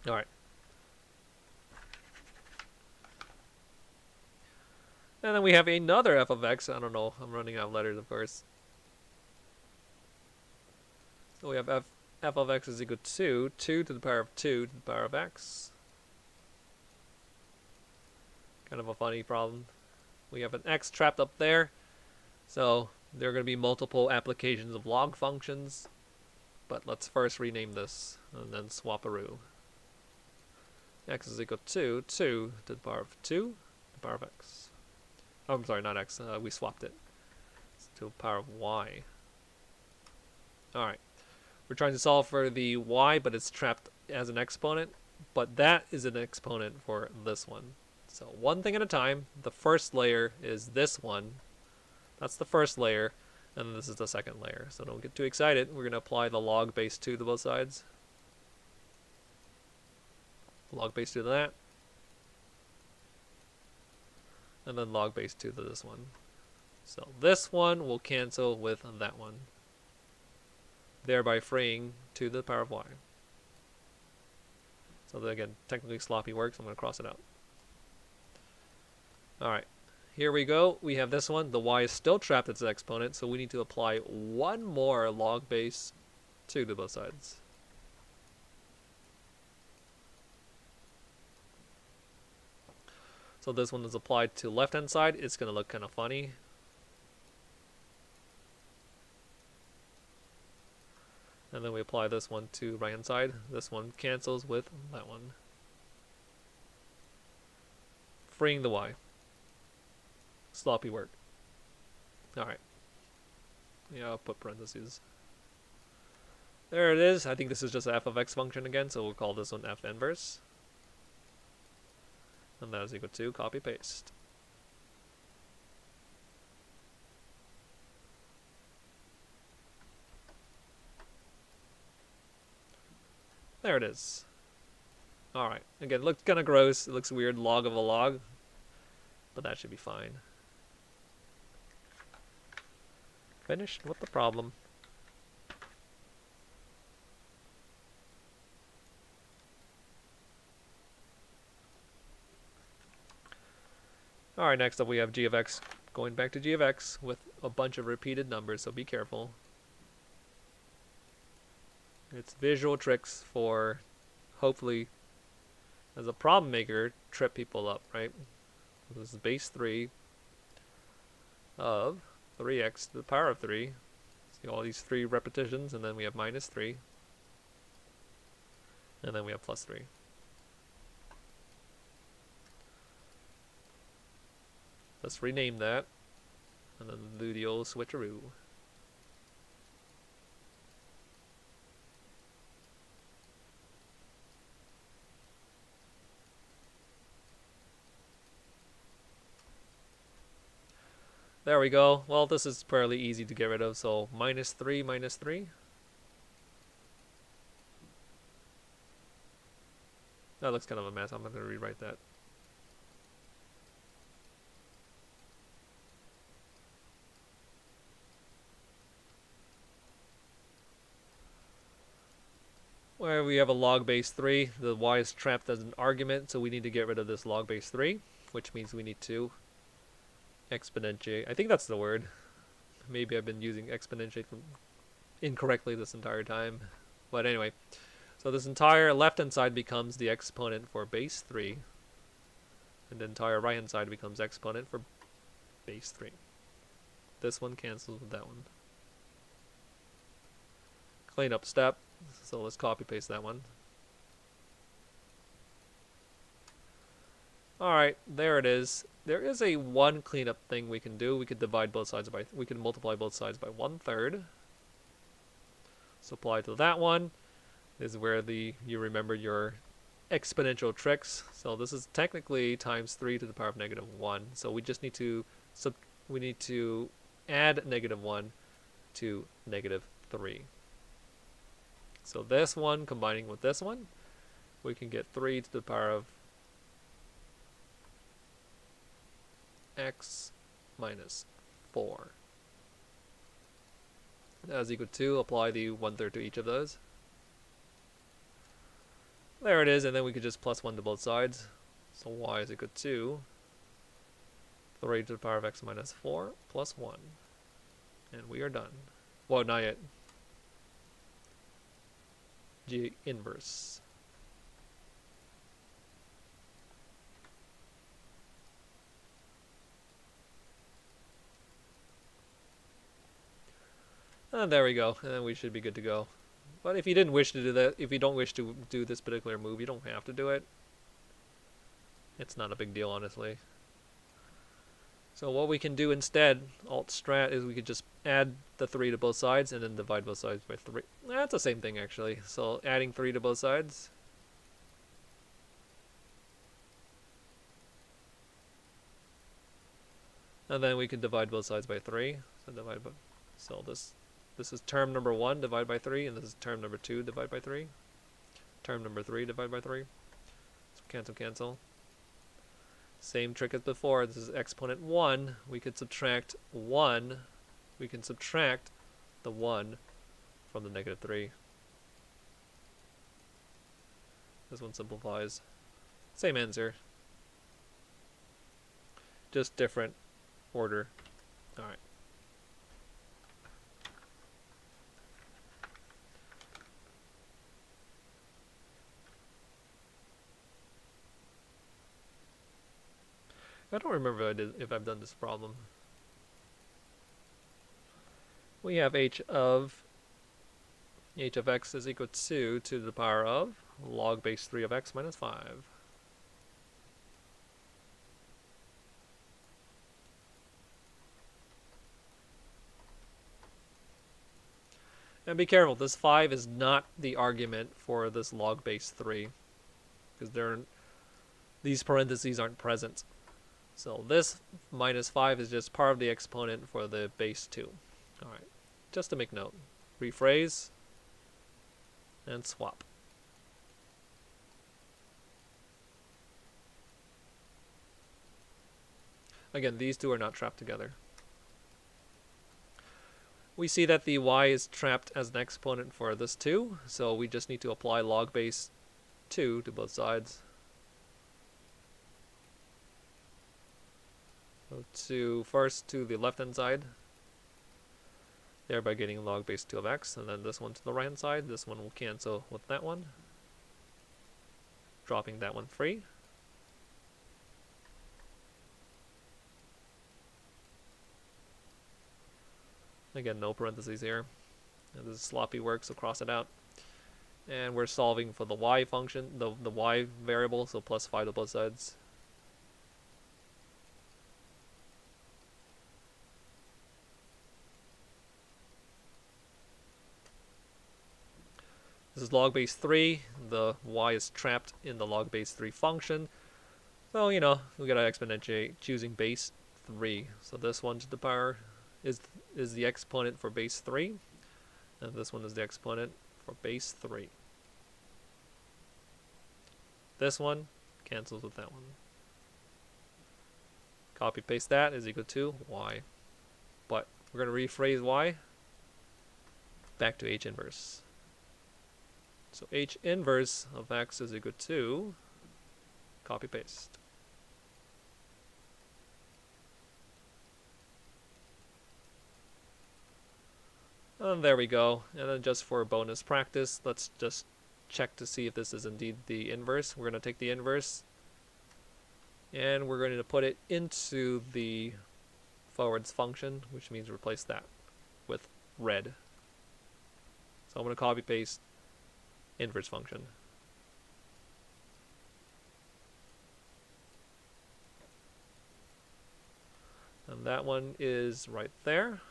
Alright. And then we have another f of x. I don't know. I'm running out of letters, of course. So we have f of x is equal to 2 to the power of 2 to the power of x. Kind of a funny problem. We have an x trapped up there. So there are going to be multiple applications of log functions. But let's first rename this and then swap-a-roo. X is equal to 2 to the power of 2 to the power of x. Oh, I'm sorry, not x. We swapped it. It's to the power of y. Alright. We're trying to solve for the y, but it's trapped as an exponent. But that is an exponent for this one. So one thing at a time. The first layer is this one. That's the first layer. And this is the second layer. So don't get too excited. We're going to apply the log base 2 to both sides. Log base 2 to that. And then log base 2 to this one. So this one will cancel with that one, thereby freeing 2 to the power of y. So again, technically sloppy work, so I'm going to cross it out. Alright. Here we go. We have this one. The y is still trapped as an exponent, so we need to apply one more log base 2 to both sides. So this one is applied to left-hand side. It's going to look kind of funny. And then we apply this one to right-hand side. This one cancels with that one, freeing the y. Sloppy work. Alright. Yeah, I'll put parentheses. There it is. I think this is just an f of x function again, so we'll call this one f inverse. And that is equal to copy paste. There it is. Alright. Again, it looks kind of gross. It looks weird, log of a log. But that should be fine. Finished with the problem. Alright, next up we have g of x going back to g of x with a bunch of repeated numbers, so be careful. It's visual tricks for, hopefully, as a problem maker, trip people up, right? This is base 3 of 3x to the power of 3. See all these 3 repetitions, and then we have minus 3. And then we have plus 3. Let's rename that, and then do the old switcheroo. There we go. Well, this is fairly easy to get rid of, so minus 3 minus 3. That looks kind of a mess. I'm going to rewrite that. where we have a log base 3. The y is trapped as an argument, so we need to get rid of this log base 3, which means we need to exponentiate. I think that's the word. Maybe I've been using exponentiate incorrectly this entire time. But anyway, so this entire left-hand side becomes the exponent for base 3, and the entire right-hand side becomes exponent for base 3. This one cancels with that one. Clean up step. So let's copy paste that one. Alright, there it is. There is a one cleanup thing we can do. We could divide both sides by, we can multiply both sides by 1/3. So apply to that one. This is where you remember your exponential tricks. So this is technically times 3 to the power of -1. So we just need to add -1 to -3. So this one combining with this one, we can get 3 to the power of x minus 4. That is equal to, apply the 1/3 to each of those. There it is, and then we could just plus 1 to both sides. So y is equal to 3 to the power of x minus 4 plus 1. And we are done. Well, not yet. G inverse. And there we go, and then we should be good to go. But if you didn't wish to do that, if you don't wish to do this particular move, you don't have to do it. It's not a big deal, honestly. So what we can do instead, Alt-Strat, is we could just add the 3 to both sides and then divide both sides by 3. That's the same thing, actually. So adding 3 to both sides. And then we can divide both sides by 3. So this is term number 1, divide by 3, and this is term number 2, divide by 3. Term number 3, divide by 3. So cancel, cancel. Same trick as before. This is exponent 1. We could subtract 1. We can subtract the 1 from the -3. This one simplifies. Same answer. Just different order. Alright. I don't remember if I've done this problem. We have h of x is equal to the power of log base 3 of x minus 5. And be careful, this 5 is not the argument for this log base 3, because these parentheses aren't present. So this minus 5 is just part of the exponent for the base 2. Alright, just to make note. Rephrase and swap. Again, these two are not trapped together. We see that the y is trapped as an exponent for this 2, so we just need to apply log base 2 to both sides. So first to the left hand side, thereby getting log base 2 of x, and then this one to the right hand side. This one will cancel with that one, dropping that one free. Again, no parentheses here. And this is sloppy work, so cross it out. And we're solving for the y function, the y variable, so plus 5 to both sides. This is log base 3. The y is trapped in the log base 3 function. So, we gotta exponentiate choosing base 3. So this one to the power is the exponent for base 3. And this one is the exponent for base 3. This one cancels with that one. Copy paste that is equal to y. But we're going to rephrase y back to h inverse. So h inverse of x is equal to, copy paste. And there we go. And then just for bonus practice, let's just check to see if this is indeed the inverse. We're going to take the inverse and we're going to put it into the forwards function, which means replace that with red. So I'm going to copy paste inverse function. And that one is right there.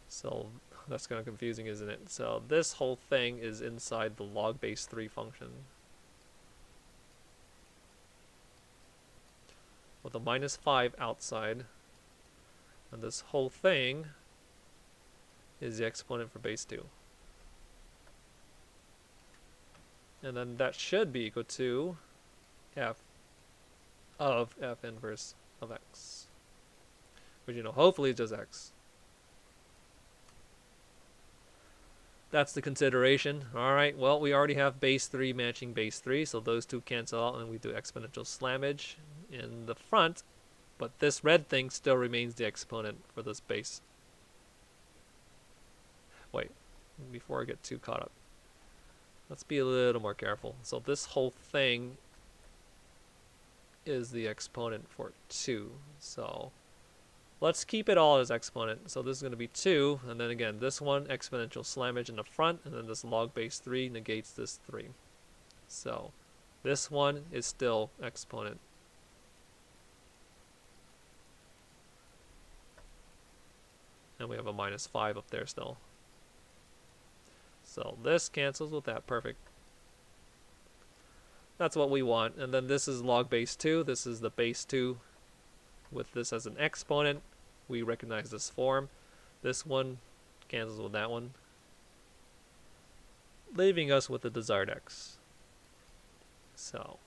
So that's kind of confusing, isn't it? So this whole thing is inside the log base 3 function, with a -5 outside. And this whole thing is the exponent for base 2. And then that should be equal to f of f inverse of x. Which, you know, hopefully it's just x. That's the consideration. Alright, well, we already have base 3 matching base 3, so those two cancel out and we do exponential slammage in the front, but this red thing still remains the exponent for this base. Wait, before I get too caught up, let's be a little more careful. So this whole thing is the exponent for 2, so let's keep it all as exponent. So this is going to be 2, and then again, this one, exponential slammage in the front, and then this log base 3 negates this 3. So this one is still exponent. And we have a -5 up there still. So this cancels with that, perfect. That's what we want. And then this is log base 2, this is the base 2 with this as an exponent. We recognize this form. This one cancels with that one, leaving us with the desired x. So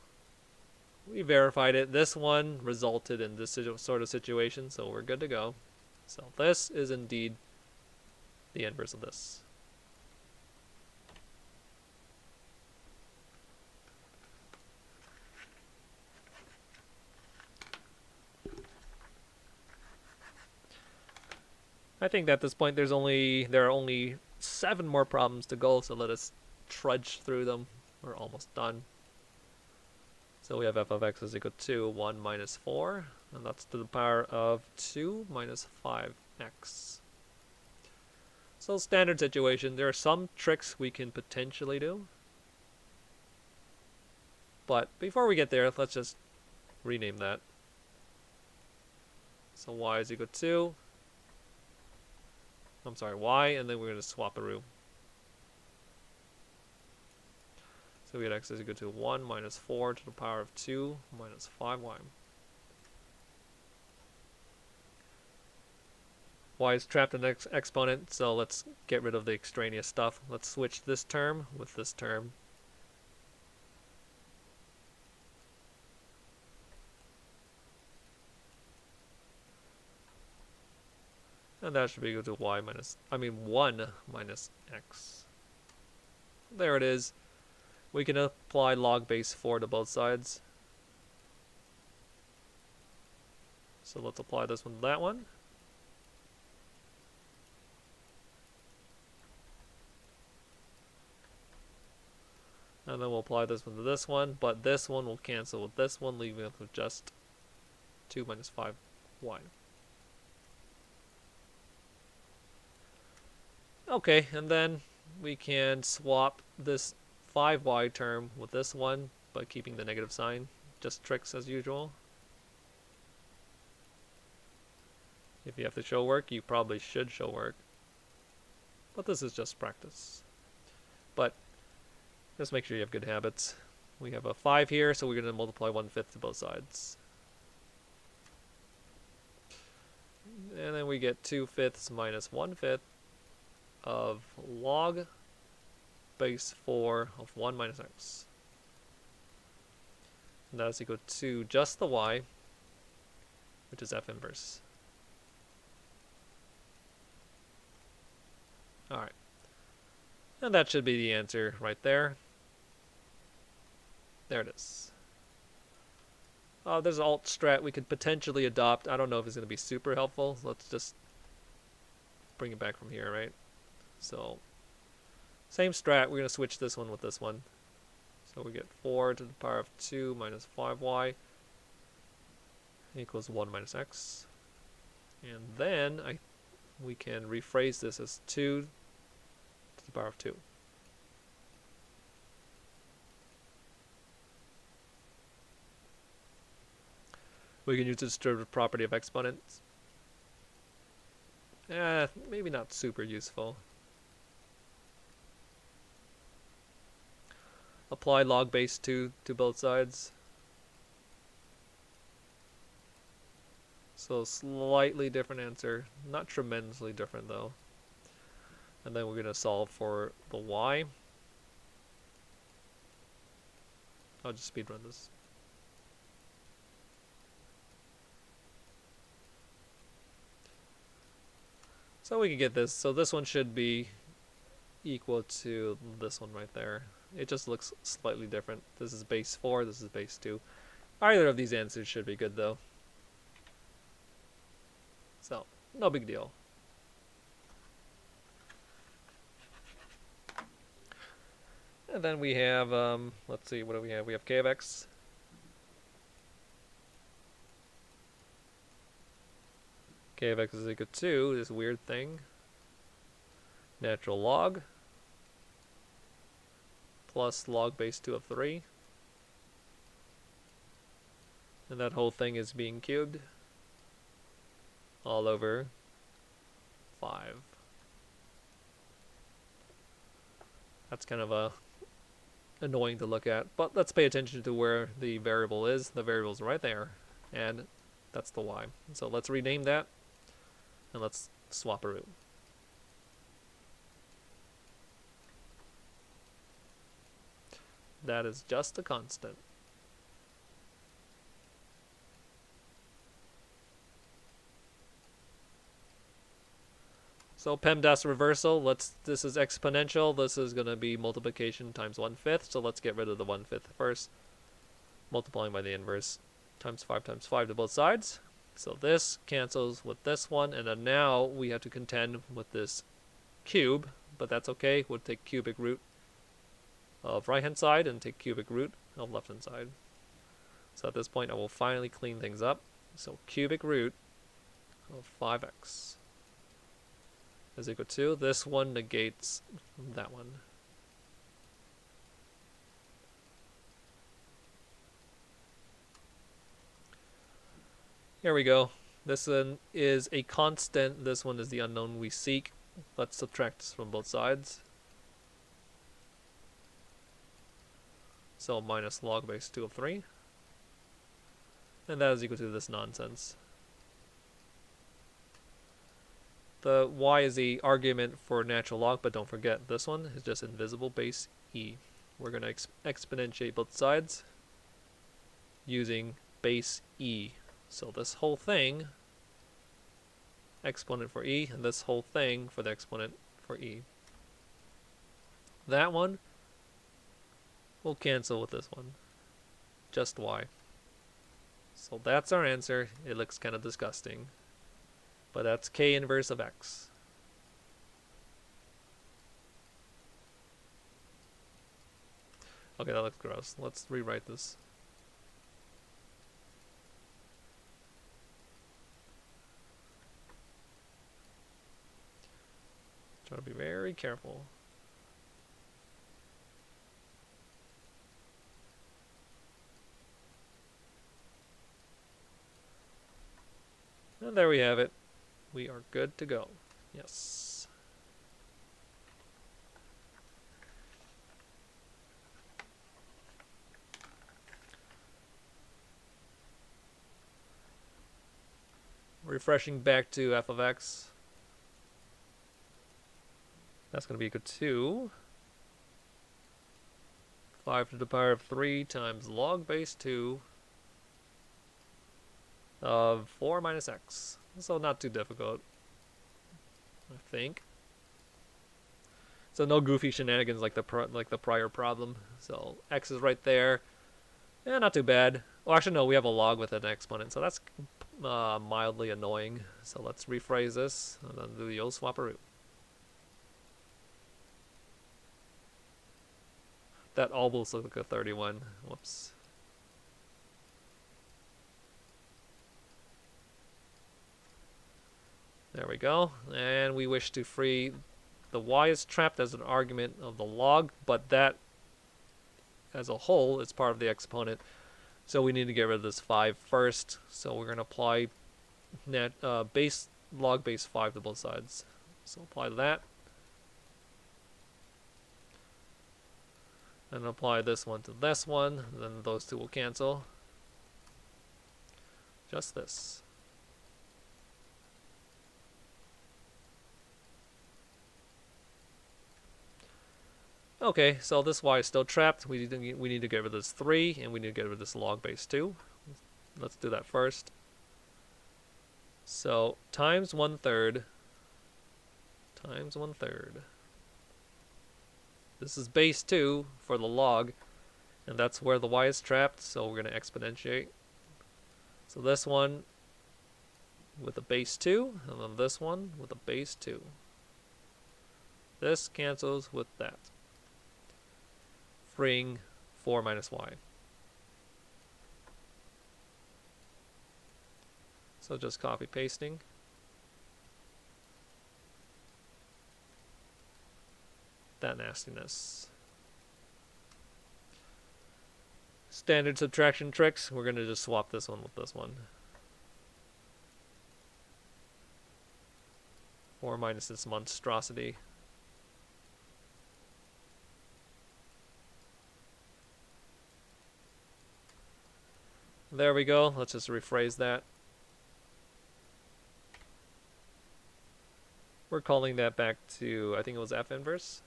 we verified it. This one resulted in this sort of situation, so we're good to go. So this is indeed the inverse of this. I think at this point there are only 7 more problems to go, so let us trudge through them. We're almost done. So we have f of x is equal to 1 minus 4, and that's to the power of 2 minus 5x. So standard situation. There are some tricks we can potentially do, but before we get there, let's just rename that. So y is equal to, I'm sorry, y, and then we're going to swap a root. So we get x is equal to 1 minus 4 to the power of 2 minus 5y. Y is trapped in the exponent, so let's get rid of the extraneous stuff. Let's switch this term with this term. And that should be equal to 1 minus x. There it is. We can apply log base 4 to both sides. So let's apply this one to that one. And then we'll apply this one to this one, but this one will cancel with this one, leaving us with just 2 minus 5y. Okay, and then we can swap this 5y term with this one by keeping the negative sign. Just tricks as usual. If you have to show work, you probably should show work. But this is just practice. But just make sure you have good habits. We have a 5 here, so we're going to multiply 1/5 to both sides. And then we get 2/5 minus 1/5 of log base 4 of 1 minus x. And that is equal to just the y, which is f inverse. Alright. And that should be the answer right there. There it is. There's an alt strat we could potentially adopt. I don't know if it's going to be super helpful. Let's just bring it back from here, right? So, same strat. We're going to switch this one with this one. So we get 4 to the power of 2 minus 5y equals 1 minus x. And then we can rephrase this as 2 to the power of 2. We can use the distributive property of exponents. Maybe not super useful. Apply log base 2 to both sides. So slightly different answer. Not tremendously different though. And then we're going to solve for the y. I'll just speedrun this. So we can get this. So this one should be equal to this one right there. It just looks slightly different. This is base 4, this is base 2. Either of these answers should be good though. So, no big deal. And then we have, let's see, what do we have? We have k of x. K of x is equal to this weird thing. Natural log plus log base 2 of 3. And that whole thing is being cubed all over 5. That's kind of annoying to look at, but let's pay attention to where the variable is. The variable's right there, and that's the y. So let's rename that, and let's swap a root. That is just a constant. So PEMDAS reversal, this is exponential, this is going to be multiplication times 1/5, so let's get rid of the 1/5 first. Multiplying by the inverse times 5 to both sides. So this cancels with this one, and then now we have to contend with this cube, but that's okay. We'll take cubic root of right hand side and take cubic root of left hand side. So at this point I will finally clean things up. So cubic root of 5x is equal to, this one negates that one. Here we go. This one is a constant, this one is the unknown we seek. Let's subtract this from both sides. So minus log base 2 of 3. And that is equal to this nonsense. The y is the argument for natural log, but don't forget this one is just invisible base e. We're going to exponentiate both sides using base e. So this whole thing, exponent for e, and this whole thing for the exponent for e. That one will cancel with this one. Just y. So that's our answer. It looks kind of disgusting. But that's k inverse of x. Okay, that looks gross. Let's rewrite this. Try to be very careful. And there we have it. We are good to go. Yes. Refreshing back to f of x. That's going to be equal to 5 to the power of 3 times log base 2 of 4 minus x. So not too difficult, I think. So no goofy shenanigans like the prior problem. So x is right there. Yeah, not too bad. Well, actually, no, we have a log with an exponent, so that's mildly annoying. So let's rephrase this, and then do the old swapperoo. That almost looked like a 31. Whoops. There we go. And we wish to free the y is trapped as an argument of the log, but that as a whole is part of the exponent. So we need to get rid of this 5 first. So we're going to apply log base 5 to both sides. So apply that. And apply this one to this one. Then those two will cancel. Just this. Okay, so this y is still trapped. We need to get rid of this 3, and we need to get rid of this log base 2. Let's do that first. So times 1/3 times 1/3. This is base 2 for the log, and that's where the y is trapped, so we're going to exponentiate. So this one with a base 2, and then this one with a base 2. This cancels with that, freeing 4 minus y. So just copy pasting. That nastiness. Standard subtraction tricks, we're going to just swap this one with this one. 4 minus this monstrosity. There we go. Let's just rephrase that. We're calling that back to, I think it was f inverse.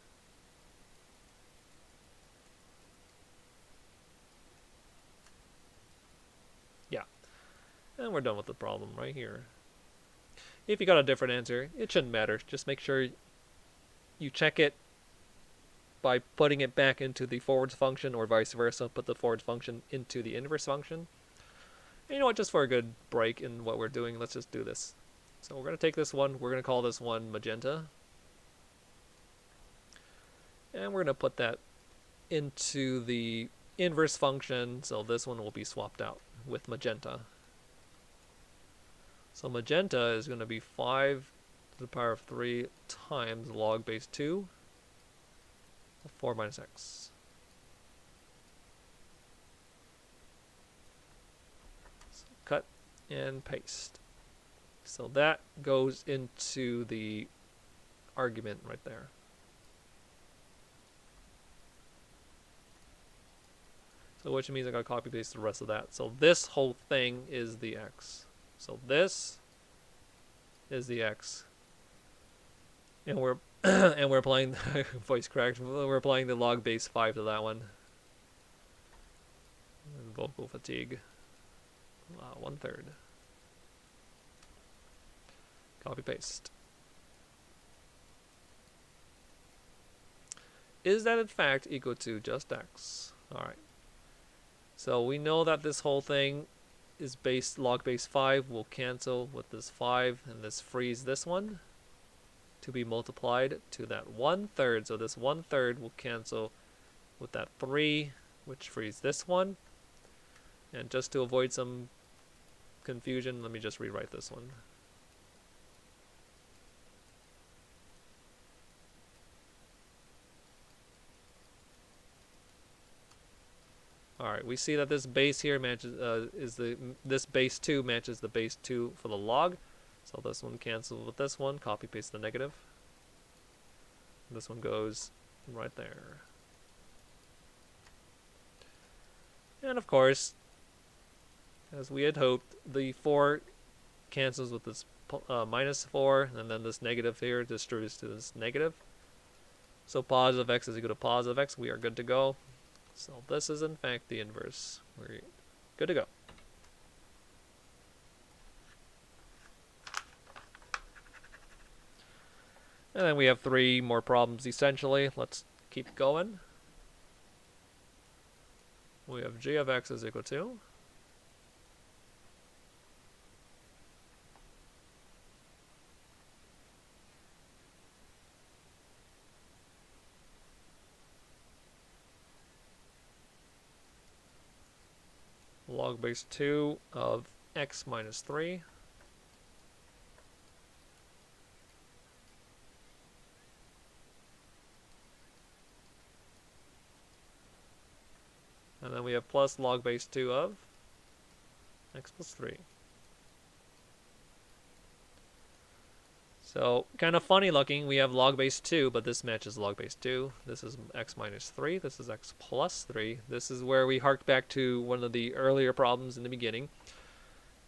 Yeah. And we're done with the problem right here. If you got a different answer, it shouldn't matter. Just make sure you check it by putting it back into the forwards function, or vice versa. Put the forwards function into the inverse function. And you know what, just for a good break in what we're doing, let's just do this. So we're going to take this one, we're going to call this one magenta. And we're going to put that into the inverse function, so this one will be swapped out with magenta. So magenta is going to be 5 to the power of 3 times log base 2 of 4 minus x. So cut and paste. So that goes into the argument right there. So which means I gotta copy paste the rest of that. So this whole thing is the x. So this is the x. And we're and we're applying voice cracked. We're applying the log base 5 to that one. And vocal fatigue. 1/3. Copy paste. Is that in fact equal to just x? Alright. So we know that this whole thing is log base 5 will cancel with this 5, and this frees this one to be multiplied to that 1/3. So this 1/3 will cancel with that 3, which frees this one. And just to avoid some confusion, let me just rewrite this one. Alright, we see that this base here matches this base 2 matches the base 2 for the log. So this one cancels with this one, copy paste the negative. This one goes right there. And of course, as we had hoped, the 4 cancels with this minus 4, and then this negative here distributes to this negative. So positive x is equal to positive x. We are good to go. So this is in fact the inverse. We're good to go. And then we have 3 more problems essentially. Let's keep going. We have g of x is equal to log base 2 of x minus 3 and then we have plus log base 2 of x plus 3. So kind of funny looking, we have log base 2, but this matches log base 2. This is x minus 3, this is x plus 3. This is where we hark back to one of the earlier problems in the beginning.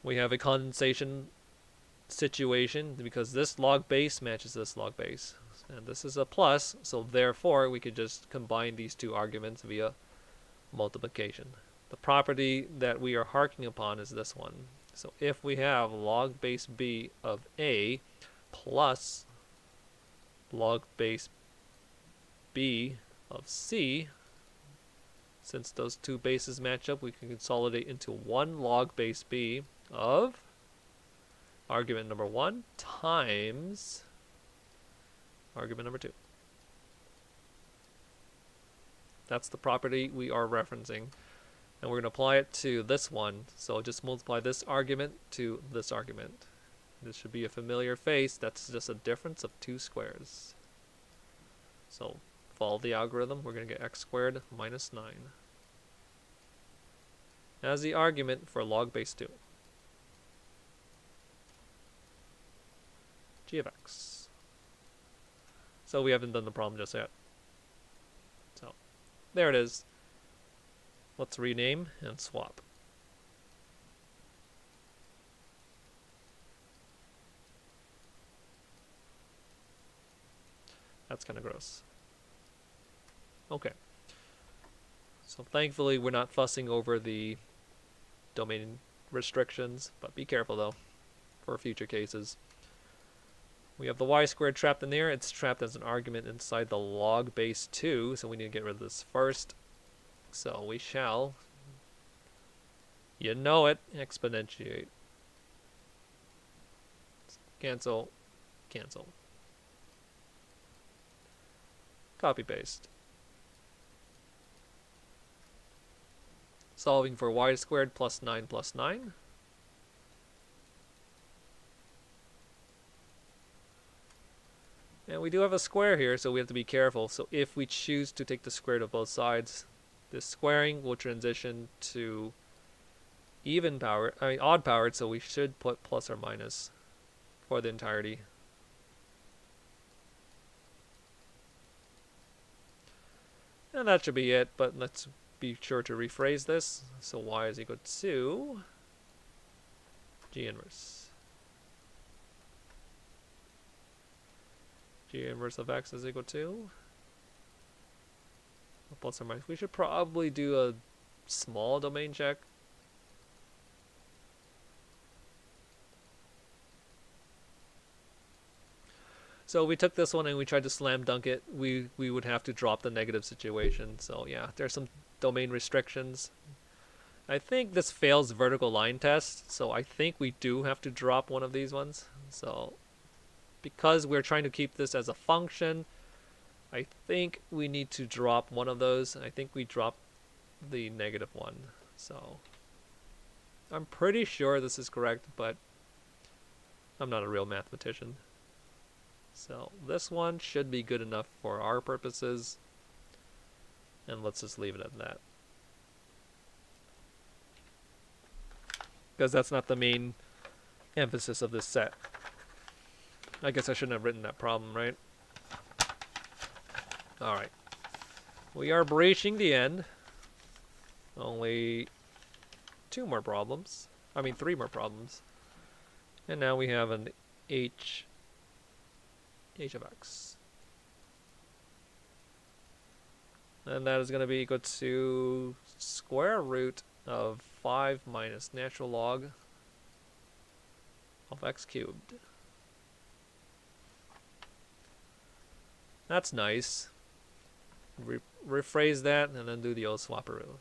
We have a condensation situation because this log base matches this log base. And this is a plus, so therefore we could just combine these two arguments via multiplication. The property that we are harking upon is this one. So if we have log base b of a plus log base b of c, since those two bases match up, we can consolidate into one log base b of argument number 1 times argument number 2. That's the property we are referencing. And we're going to apply it to this one. So just multiply this argument to this argument. This should be a familiar face. That's just a difference of 2 squares. So follow the algorithm. We're going to get x squared minus 9 as the argument for log base 2. G of x. So we haven't done the problem just yet. So there it is. Let's rename and swap. That's kind of gross. Okay. So thankfully we're not fussing over the domain restrictions, but be careful though for future cases. We have the y squared trapped in there. It's trapped as an argument inside the log base 2, so we need to get rid of this first. So we shall, you know it, exponentiate. Cancel, cancel. Copy paste. Solving for y squared plus 9 plus 9. And we do have a square here, so we have to be careful. So if we choose to take the square root of both sides, this squaring will transition to odd powered, so we should put plus or minus for the entirety. And that should be it, but let's be sure to rephrase this. So y is equal to g inverse. G inverse of x is equal to plus or minus. We should probably do a small domain check. So we took this one and we tried to slam dunk it. We would have to drop the negative situation. So yeah, there's some domain restrictions. I think this fails vertical line test, so I think we do have to drop one of these ones. So because we're trying to keep this as a function, I think we need to drop one of those. I think we drop the negative one. So I'm pretty sure this is correct, but I'm not a real mathematician. So this one should be good enough for our purposes. And let's just leave it at that. Because that's not the main emphasis of this set. I guess I shouldn't have written that problem, right? Alright. We are breaching the end. Only 3 more problems. And now we have an h of x. And that is going to be equal to square root of 5 minus natural log of x cubed. That's nice. Rephrase that and then do the old swapperoo.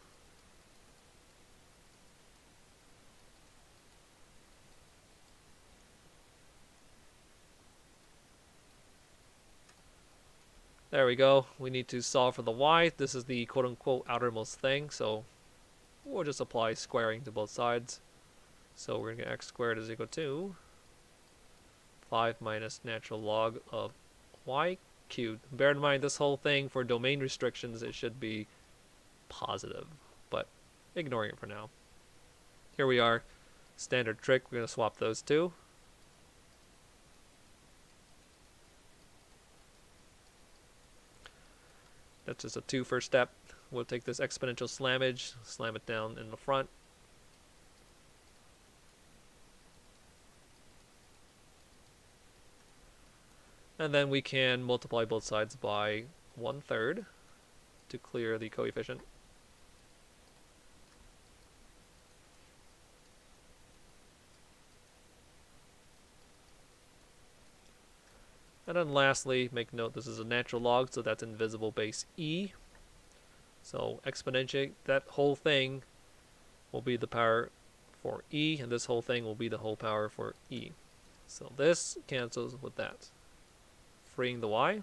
There we go. We need to solve for the y. This is the quote-unquote outermost thing, so we'll just apply squaring to both sides. So we're going to get x squared is equal to 5 minus natural log of y cubed. Bear in mind, this whole thing, for domain restrictions, it should be positive, but ignoring it for now. Here we are. Standard trick. We're going to swap those two. That's just a 2 first step. We'll take this exponential slammage, slam it down in the front. And then we can multiply both sides by 1/3 to clear the coefficient. And then lastly, make note this is a natural log, so that's invisible base e. So exponentiate that whole thing will be the power for e, and this whole thing will be the whole power for e. So this cancels with that, freeing the y.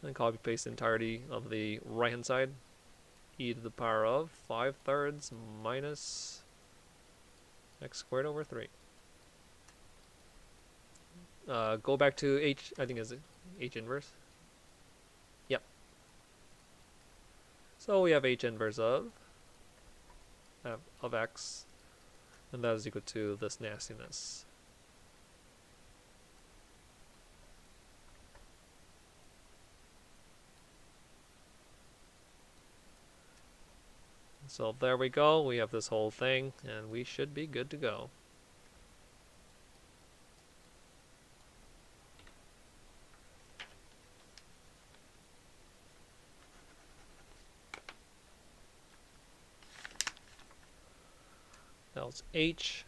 And copy paste the entirety of the right hand side. E to the power of 5/3 minus x squared over 3. Go back to h, I think is h inverse. Yep. So we have h inverse of x, and that is equal to this nastiness. So there we go. We have this whole thing, and we should be good to go. That was h.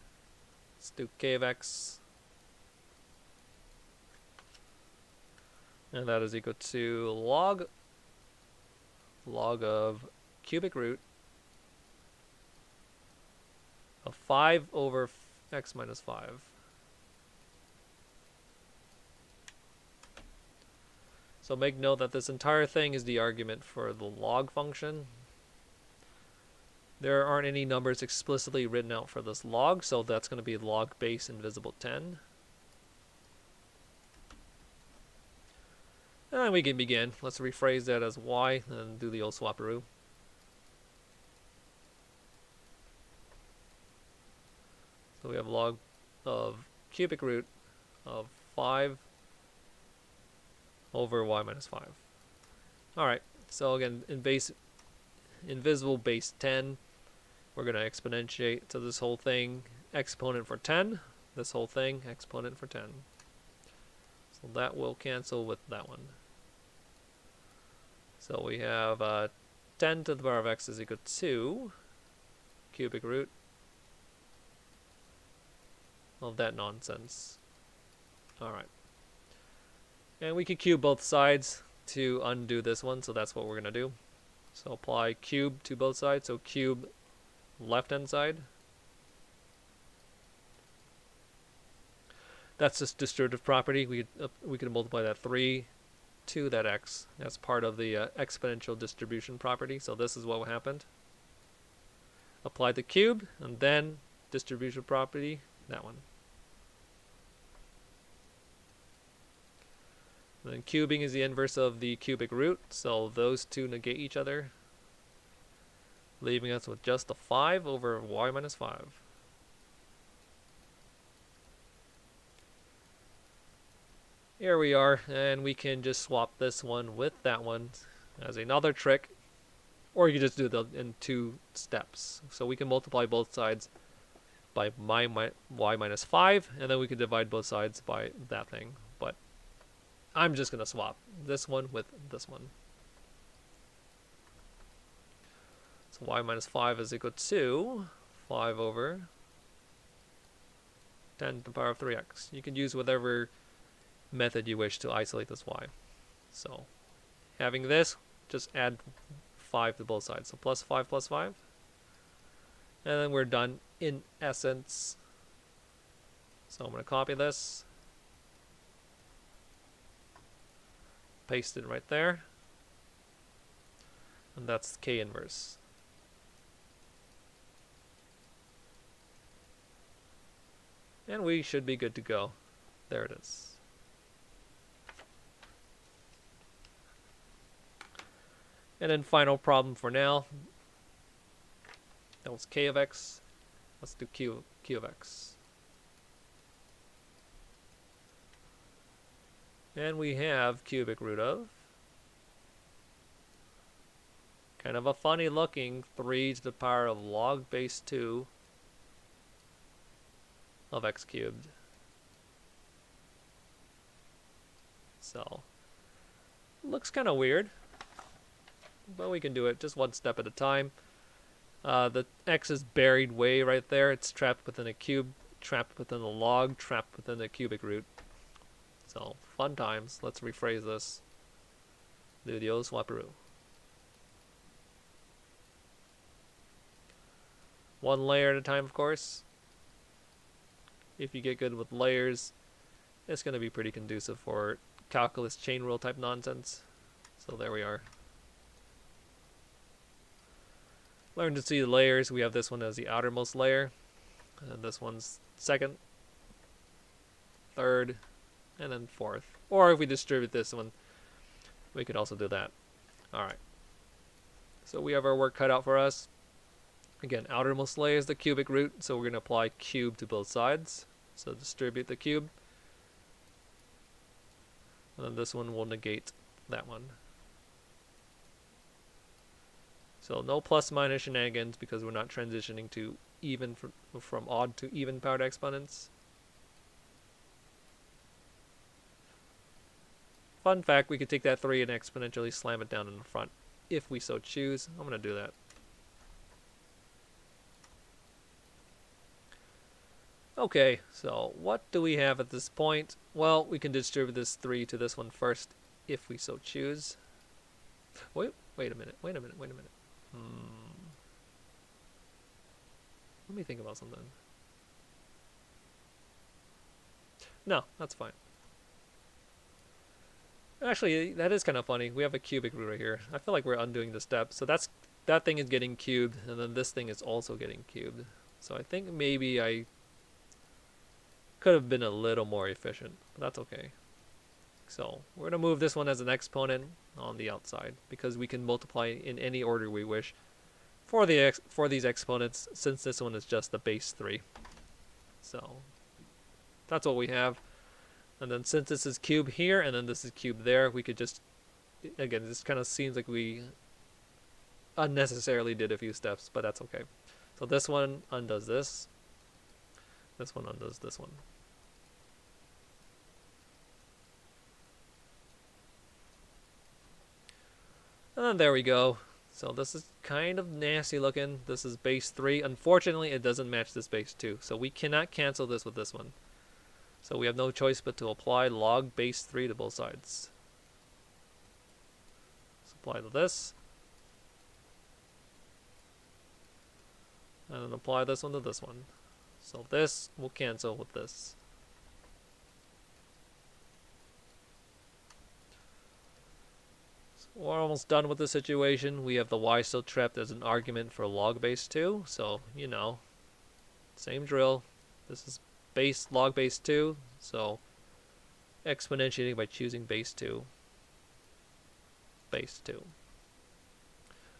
Let's do k of x. And that is equal to log of cubic root of 5 over x minus 5. So make note that this entire thing is the argument for the log function. There aren't any numbers explicitly written out for this log, so that's going to be log base invisible 10. And we can begin. Let's rephrase that as y and do the old swapperoo. So we have log of cubic root of 5 over y minus 5. Alright, so again, invisible base 10, we're going to exponentiate to this whole thing, exponent for 10, this whole thing, exponent for 10. So that will cancel with that one. So we have 10 to the power of x is equal to cubic root of that nonsense. Alright. And we can cube both sides to undo this one, so that's what we're going to do. So apply cube to both sides, so cube left hand side. That's just distributive property. We could multiply that 3 to that x. That's part of the exponential distribution property, so this is what happened. Apply the cube, and then distribution property, that one. Then cubing is the inverse of the cubic root, so those two negate each other, leaving us with just a 5 over y minus 5. Here we are, and we can just swap this one with that one as another trick, or you can just do it in 2 steps. So we can multiply both sides by y minus 5, and then we can divide both sides by that thing. But I'm just going to swap this one with this one. So y minus 5 is equal to 5 over 10 to the power of 3x. You can use whatever method you wish to isolate this y. So having this, just add 5 to both sides. So plus 5 plus 5. And then we're done in essence. So I'm going to copy this. Paste it right there. And that's K inverse. And we should be good to go. There it is. And then final problem for now. That was K of X. Let's do Q of X. And we have cubic root of kind of a funny looking 3 to the power of log base 2 of x cubed. So, looks kind of weird, but we can do it just one step at a time. The x is buried way right there. It's trapped within a cube, trapped within a log, trapped within a cubic root. So, fun times. Let's rephrase this. Do the old swaparoo. One layer at a time, of course. If you get good with layers, it's going to be pretty conducive for calculus chain rule type nonsense. So there we are. Learn to see the layers. We have this one as the outermost layer. And this one's second, third, and then fourth. Or if we distribute this one, we could also do that. Alright. So we have our work cut out for us. Again, outermost layer is the cubic root, so we're going to apply cube to both sides. So distribute the cube. And then this one will negate that one. So no plus minus shenanigans because we're not transitioning to even from odd to even powered exponents. Fun fact, we could take that 3 and exponentially slam it down in the front if we so choose. I'm going to do that. Okay, so what do we have at this point? Well, we can distribute this 3 to this one first if we so choose. Wait a minute. Let me think about something. No, that's fine. Actually, that is kind of funny. We have a cubic root right here. I feel like we're undoing the step. So that thing is getting cubed, and then this thing is also getting cubed. So I think maybe I could have been a little more efficient, but that's okay. So we're going to move this one as an exponent on the outside because we can multiply in any order we wish for these exponents since this one is just the base 3. So that's what we have. And then since this is cube here and then this is cube there, we could just, again, this kind of seems like we unnecessarily did a few steps, but that's okay. So this one undoes this. This one undoes this one. And then there we go. So this is kind of nasty looking. This is base 3. Unfortunately, it doesn't match this base 2. So we cannot cancel this with this one. So we have no choice but to apply log base 3 to both sides. So apply to this. And then apply this one to this one. So this will cancel with this. We're almost done with the situation. We have the y still trapped as an argument for log base 2. So, you know, same drill. This is base log base 2. So, exponentiating by choosing base 2. Base 2.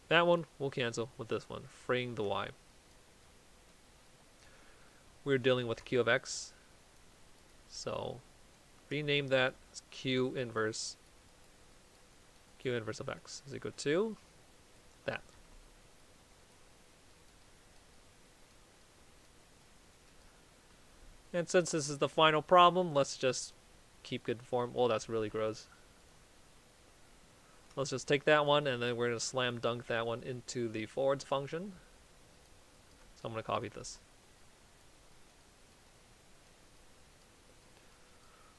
That one will cancel with this one, freeing the y. We're dealing with q of x. So, rename that as q inverse of x is equal to that. And since this is the final problem, let's just keep good form. Oh, that's really gross. Let's just take that one and then we're going to slam dunk that one into the forwards function. So I'm going to copy this.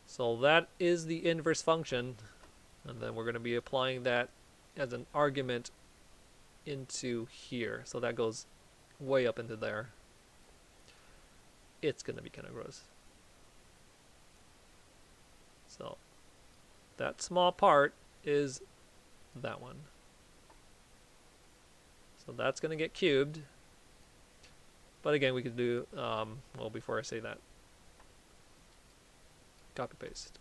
So that is the inverse function And then we're going to be applying that as an argument into here. So that goes way up into there. It's going to be kind of gross. So that small part is that one. So that's going to get cubed. But again, we could do, well, before I say that, copy paste.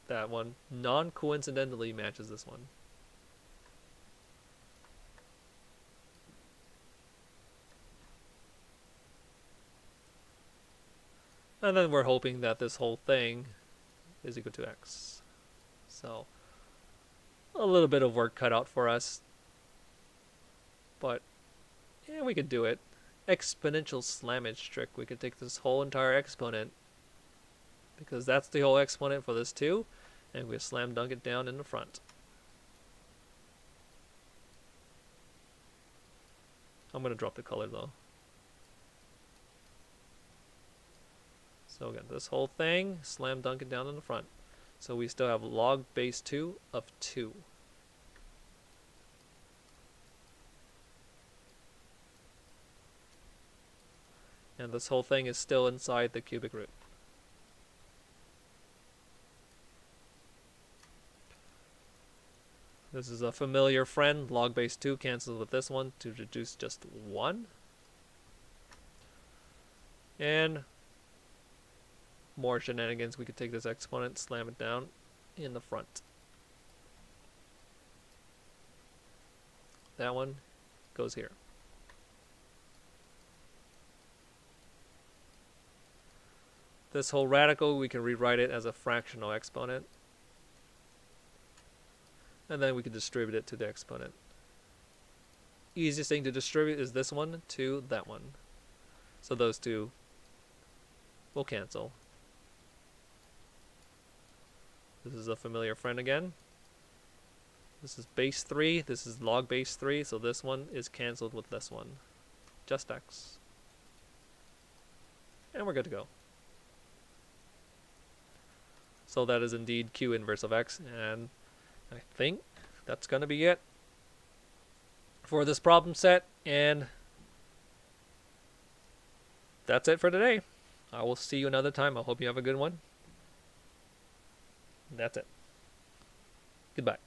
That one non-coincidentally matches this one. And then we're hoping that this whole thing is equal to x. So a little bit of work cut out for us. But yeah, we could do it. Exponential slammage trick. We could take this whole entire exponent, because that's the whole exponent for this too, and we slam dunk it down in the front. I'm going to drop the color though. So again, this whole thing, slam dunk it down in the front. So we still have log base 2 of 2. And this whole thing is still inside the cubic root. This is a familiar friend. Log base 2 cancels with this one to reduce just 1. And more shenanigans. We could take this exponent, slam it down in the front. That one goes here. This whole radical, we can rewrite it as a fractional exponent. And then we can distribute it to the exponent. Easiest thing to distribute is this one to that one. So those two will cancel. This is a familiar friend again. This is base 3, this is log base 3, so this one is cancelled with this one. Just x. And we're good to go. So that is indeed Q inverse of x, and I think that's going to be it for this problem set, and that's it for today. I will see you another time. I hope you have a good one. That's it. Goodbye.